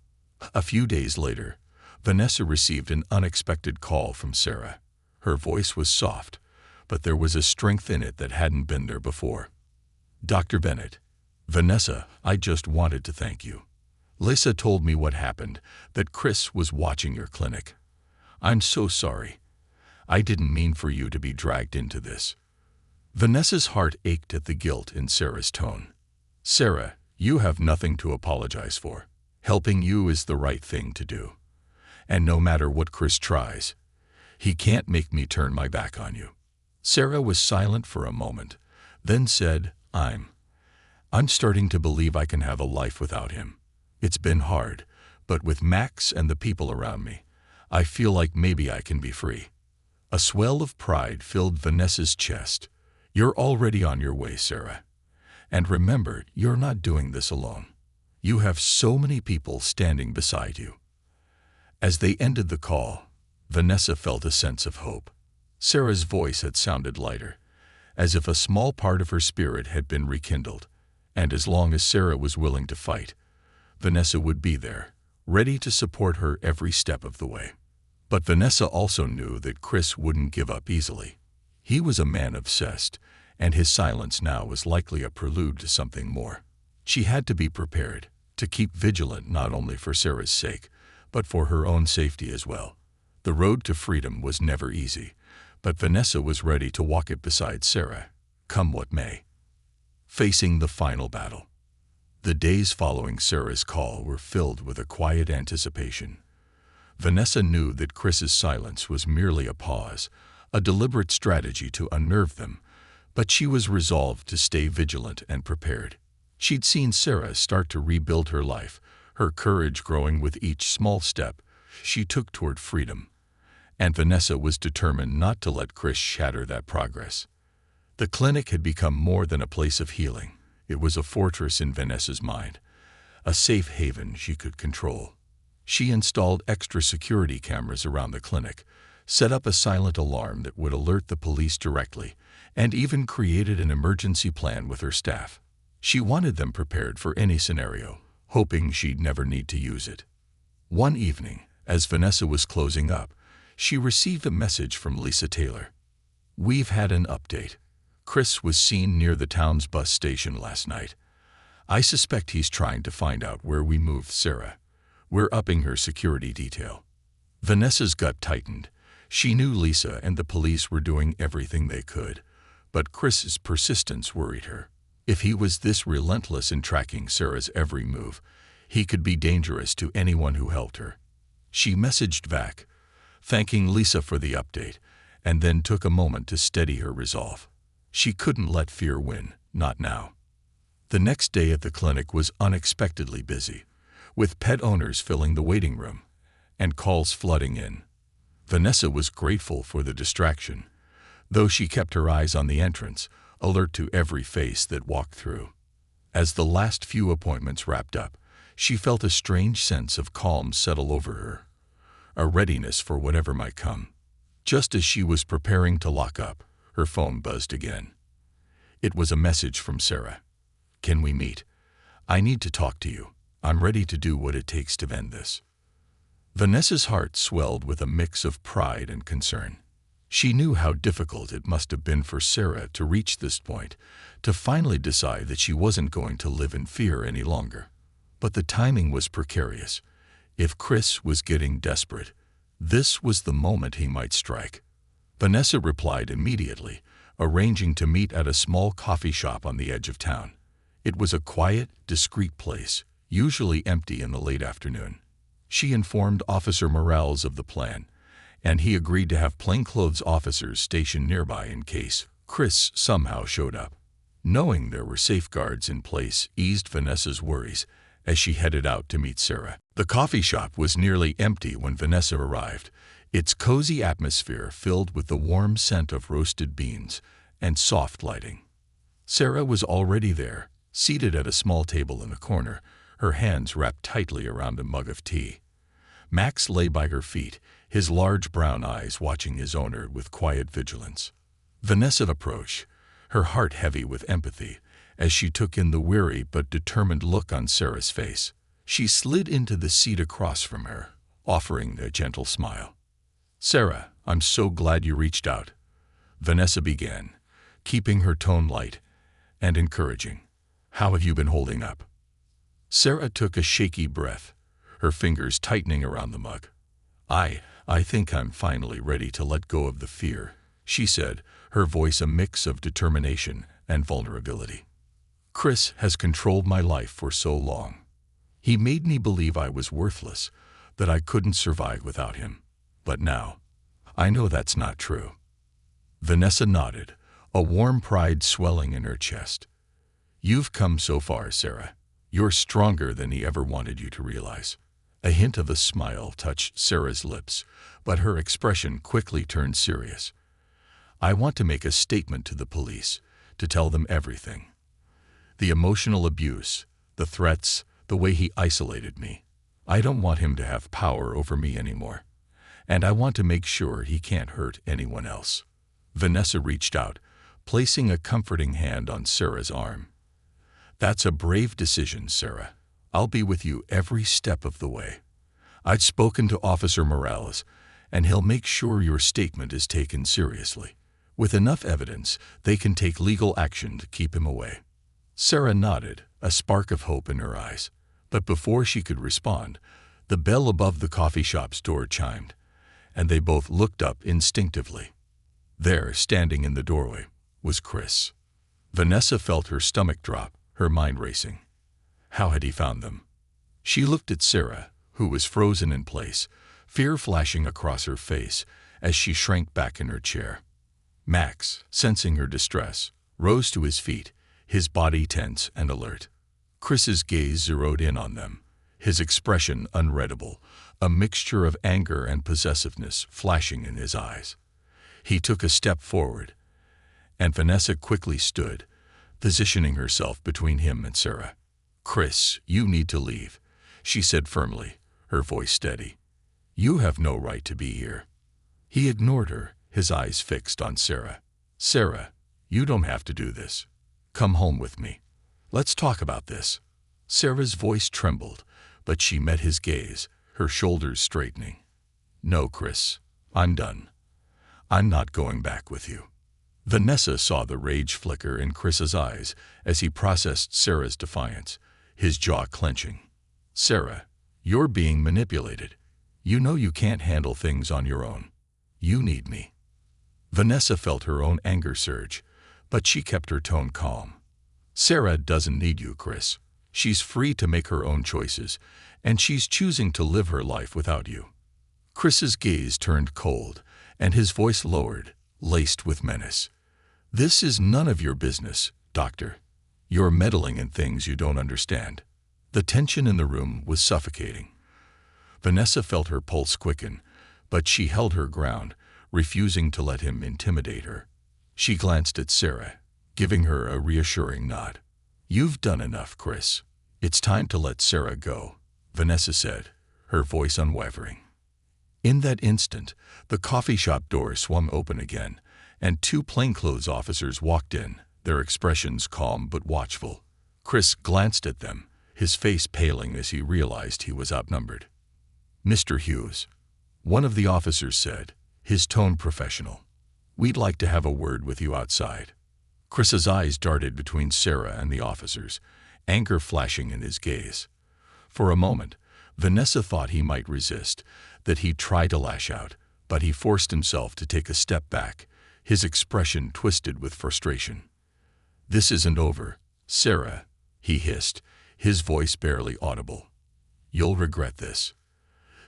A few days later, Vanessa received an unexpected call from Sarah. Her voice was soft, but there was a strength in it that hadn't been there before. "Dr. Bennett, Vanessa, I just wanted to thank you. Lisa told me what happened, that Chris was watching your clinic. I'm so sorry. I didn't mean for you to be dragged into this." Vanessa's heart ached at the guilt in Sarah's tone. "Sarah, you have nothing to apologize for. Helping you is the right thing to do. And no matter what Chris tries, he can't make me turn my back on you." Sarah was silent for a moment, then said, I'm starting to believe I can have a life without him. It's been hard, but with Max and the people around me, I feel like maybe I can be free." A swell of pride filled Vanessa's chest. "You're already on your way, Sarah. And remember, you're not doing this alone. You have so many people standing beside you." As they ended the call, Vanessa felt a sense of hope. Sarah's voice had sounded lighter, as if a small part of her spirit had been rekindled. And as long as Sarah was willing to fight, Vanessa would be there, ready to support her every step of the way. But Vanessa also knew that Chris wouldn't give up easily. He was a man obsessed, and his silence now was likely a prelude to something more. She had to be prepared, to keep vigilant not only for Sarah's sake, but for her own safety as well. The road to freedom was never easy, but Vanessa was ready to walk it beside Sarah, come what may. Facing the final battle. The days following Sarah's call were filled with a quiet anticipation. Vanessa knew that Chris's silence was merely a pause, a deliberate strategy to unnerve them, but she was resolved to stay vigilant and prepared. She'd seen Sarah start to rebuild her life, her courage growing with each small step she took toward freedom, and Vanessa was determined not to let Chris shatter that progress. The clinic had become more than a place of healing. It was a fortress in Vanessa's mind, a safe haven she could control. She installed extra security cameras around the clinic, set up a silent alarm that would alert the police directly, and even created an emergency plan with her staff. She wanted them prepared for any scenario, hoping she'd never need to use it. One evening, as Vanessa was closing up, she received a message from Lisa Taylor. "We've had an update. Chris was seen near the town's bus station last night. I suspect he's trying to find out where we moved Sarah. We're upping her security detail." Vanessa's gut tightened. She knew Lisa and the police were doing everything they could, but Chris's persistence worried her. If he was this relentless in tracking Sarah's every move, he could be dangerous to anyone who helped her. She messaged back, thanking Lisa for the update, and then took a moment to steady her resolve. She couldn't let fear win, not now. The next day at the clinic was unexpectedly busy, with pet owners filling the waiting room and calls flooding in. Vanessa was grateful for the distraction, though she kept her eyes on the entrance, alert to every face that walked through. As the last few appointments wrapped up, she felt a strange sense of calm settle over her, a readiness for whatever might come. Just as she was preparing to lock up, her phone buzzed again. It was a message from Sarah. "Can we meet? I need to talk to you. I'm ready to do what it takes to end this." Vanessa's heart swelled with a mix of pride and concern. She knew how difficult it must have been for Sarah to reach this point, to finally decide that she wasn't going to live in fear any longer. But the timing was precarious. If Chris was getting desperate, this was the moment he might strike. Vanessa replied immediately, arranging to meet at a small coffee shop on the edge of town. It was a quiet, discreet place, usually empty in the late afternoon. She informed Officer Morales of the plan, and he agreed to have plainclothes officers stationed nearby in case Chris somehow showed up. Knowing there were safeguards in place eased Vanessa's worries as she headed out to meet Sarah. The coffee shop was nearly empty when Vanessa arrived, its cozy atmosphere filled with the warm scent of roasted beans and soft lighting. Sarah was already there, seated at a small table in the corner, her hands wrapped tightly around a mug of tea. Max lay by her feet, his large brown eyes watching his owner with quiet vigilance. Vanessa approached, her heart heavy with empathy, as she took in the weary but determined look on Sarah's face. She slid into the seat across from her, offering a gentle smile. "Sarah, I'm so glad you reached out," Vanessa began, keeping her tone light and encouraging. "How have you been holding up?" Sarah took a shaky breath, her fingers tightening around the mug. I think I'm finally ready to let go of the fear," she said, her voice a mix of determination and vulnerability. "Chris has controlled my life for so long. He made me believe I was worthless, that I couldn't survive without him. But now, I know that's not true." Vanessa nodded, a warm pride swelling in her chest. "You've come so far, Sarah. You're stronger than he ever wanted you to realize. A hint of a smile touched Sarah's lips, but her expression quickly turned serious. "I want to make a statement to the police, to tell them everything. The emotional abuse, the threats, the way he isolated me. I don't want him to have power over me anymore. And I want to make sure he can't hurt anyone else." Vanessa reached out, placing a comforting hand on Sarah's arm. "That's a brave decision, Sarah. I'll be with you every step of the way. I've spoken to Officer Morales, and he'll make sure your statement is taken seriously. With enough evidence, they can take legal action to keep him away." Sarah nodded, a spark of hope in her eyes. But before she could respond, the bell above the coffee shop's door chimed, and they both looked up instinctively. There, standing in the doorway, was Chris. Vanessa felt her stomach drop, her mind racing. How had he found them? She looked at Sarah, who was frozen in place, fear flashing across her face as she shrank back in her chair. Max, sensing her distress, rose to his feet, his body tense and alert. Chris's gaze zeroed in on them, his expression unreadable, a mixture of anger and possessiveness flashing in his eyes. He took a step forward, and Vanessa quickly stood, positioning herself between him and Sarah. "Chris, you need to leave," she said firmly, her voice steady. "You have no right to be here." He ignored her, his eyes fixed on Sarah. "Sarah, you don't have to do this. Come home with me. Let's talk about this." Sarah's voice trembled, but she met his gaze, her shoulders straightening. "No, Chris, I'm done. I'm not going back with you." Vanessa saw the rage flicker in Chris's eyes as he processed Sarah's defiance, his jaw clenching. "Sarah, you're being manipulated. You know you can't handle things on your own. You need me." Vanessa felt her own anger surge, but she kept her tone calm. "Sarah doesn't need you, Chris. She's free to make her own choices, and she's choosing to live her life without you." Chris's gaze turned cold, and his voice lowered, laced with menace. "This is none of your business, Doctor. You're meddling in things you don't understand." The tension in the room was suffocating. Vanessa felt her pulse quicken, but she held her ground, refusing to let him intimidate her. She glanced at Sarah, giving her a reassuring nod. "You've done enough, Chris. It's time to let Sarah go," Vanessa said, her voice unwavering. In that instant, the coffee shop door swung open again, and two plainclothes officers walked in, their expressions calm but watchful. Chris glanced at them, his face paling as he realized he was outnumbered. "Mr. Hughes," one of the officers said, his tone professional, "we'd like to have a word with you outside." Chris's eyes darted between Sarah and the officers, anger flashing in his gaze. For a moment, Vanessa thought he might resist, that he'd try to lash out, but he forced himself to take a step back, his expression twisted with frustration. "This isn't over, Sarah," he hissed, his voice barely audible. "You'll regret this."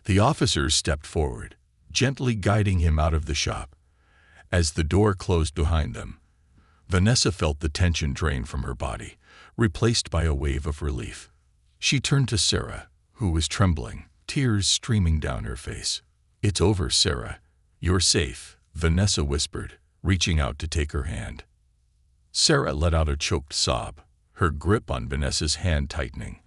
The officers stepped forward, gently guiding him out of the shop. As the door closed behind them, Vanessa felt the tension drain from her body, replaced by a wave of relief. She turned to Sarah, who was trembling, tears streaming down her face. "It's over, Sarah. You're safe," Vanessa whispered, reaching out to take her hand. Sarah let out a choked sob, her grip on Vanessa's hand tightening.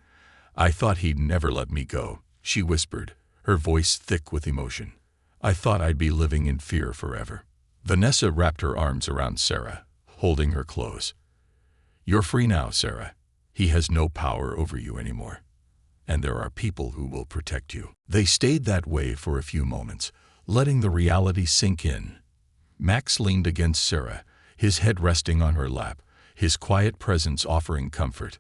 "I thought he'd never let me go," she whispered, her voice thick with emotion. "I thought I'd be living in fear forever." Vanessa wrapped her arms around Sarah, holding her close. "You're free now, Sarah. He has no power over you anymore. And there are people who will protect you." They stayed that way for a few moments, letting the reality sink in. Max leaned against Sarah, his head resting on her lap, his quiet presence offering comfort.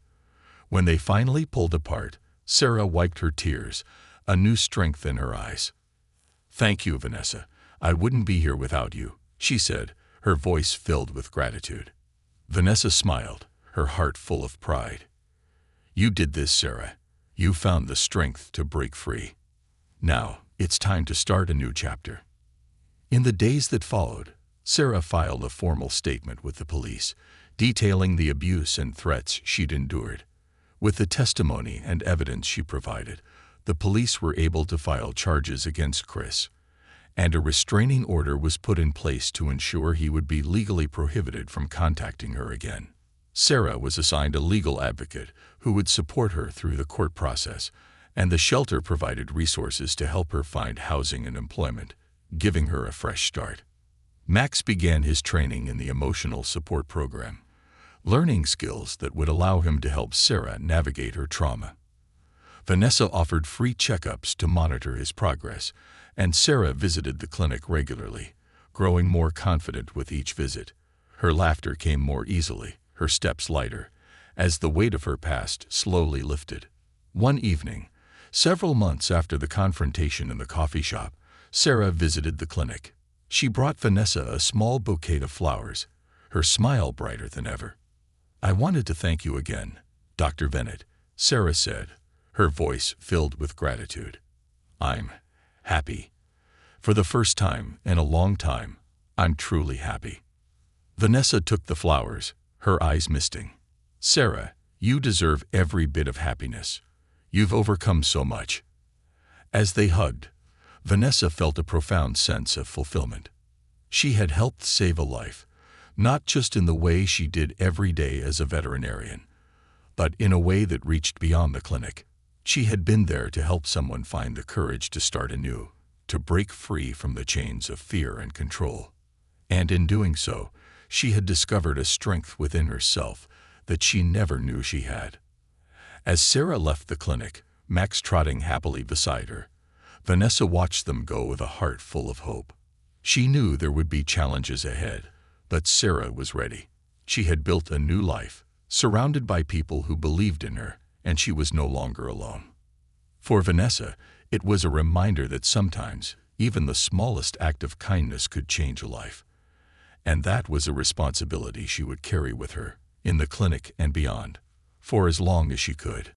When they finally pulled apart, Sarah wiped her tears, a new strength in her eyes. "Thank you, Vanessa. I wouldn't be here without you," she said, her voice filled with gratitude. Vanessa smiled, her heart full of pride. "You did this, Sarah. You found the strength to break free. Now, it's time to start a new chapter." In the days that followed, Sarah filed a formal statement with the police, detailing the abuse and threats she'd endured. With the testimony and evidence she provided, the police were able to file charges against Chris, and a restraining order was put in place to ensure he would be legally prohibited from contacting her again. Sarah was assigned a legal advocate who would support her through the court process, and the shelter provided resources to help her find housing and employment, giving her a fresh start. Max began his training in the emotional support program, learning skills that would allow him to help Sarah navigate her trauma. Vanessa offered free checkups to monitor his progress, and Sarah visited the clinic regularly, growing more confident with each visit. Her laughter came more easily, her steps lighter, as the weight of her past slowly lifted. One evening, several months after the confrontation in the coffee shop, Sarah visited the clinic. She brought Vanessa a small bouquet of flowers, her smile brighter than ever. "I wanted to thank you again, Dr. Bennett," Sarah said, her voice filled with gratitude. "I'm happy. For the first time in a long time, I'm truly happy." Vanessa took the flowers, her eyes misting. "Sarah, you deserve every bit of happiness. You've overcome so much." As they hugged, Vanessa felt a profound sense of fulfillment. She had helped save a life, not just in the way she did every day as a veterinarian, but in a way that reached beyond the clinic. She had been there to help someone find the courage to start anew, to break free from the chains of fear and control. And in doing so, she had discovered a strength within herself that she never knew she had. As Sarah left the clinic, Max trotting happily beside her, Vanessa watched them go with a heart full of hope. She knew there would be challenges ahead, but Sarah was ready. She had built a new life, surrounded by people who believed in her, and she was no longer alone. For Vanessa, it was a reminder that sometimes even the smallest act of kindness could change a life. And that was a responsibility she would carry with her, in the clinic and beyond, for as long as she could.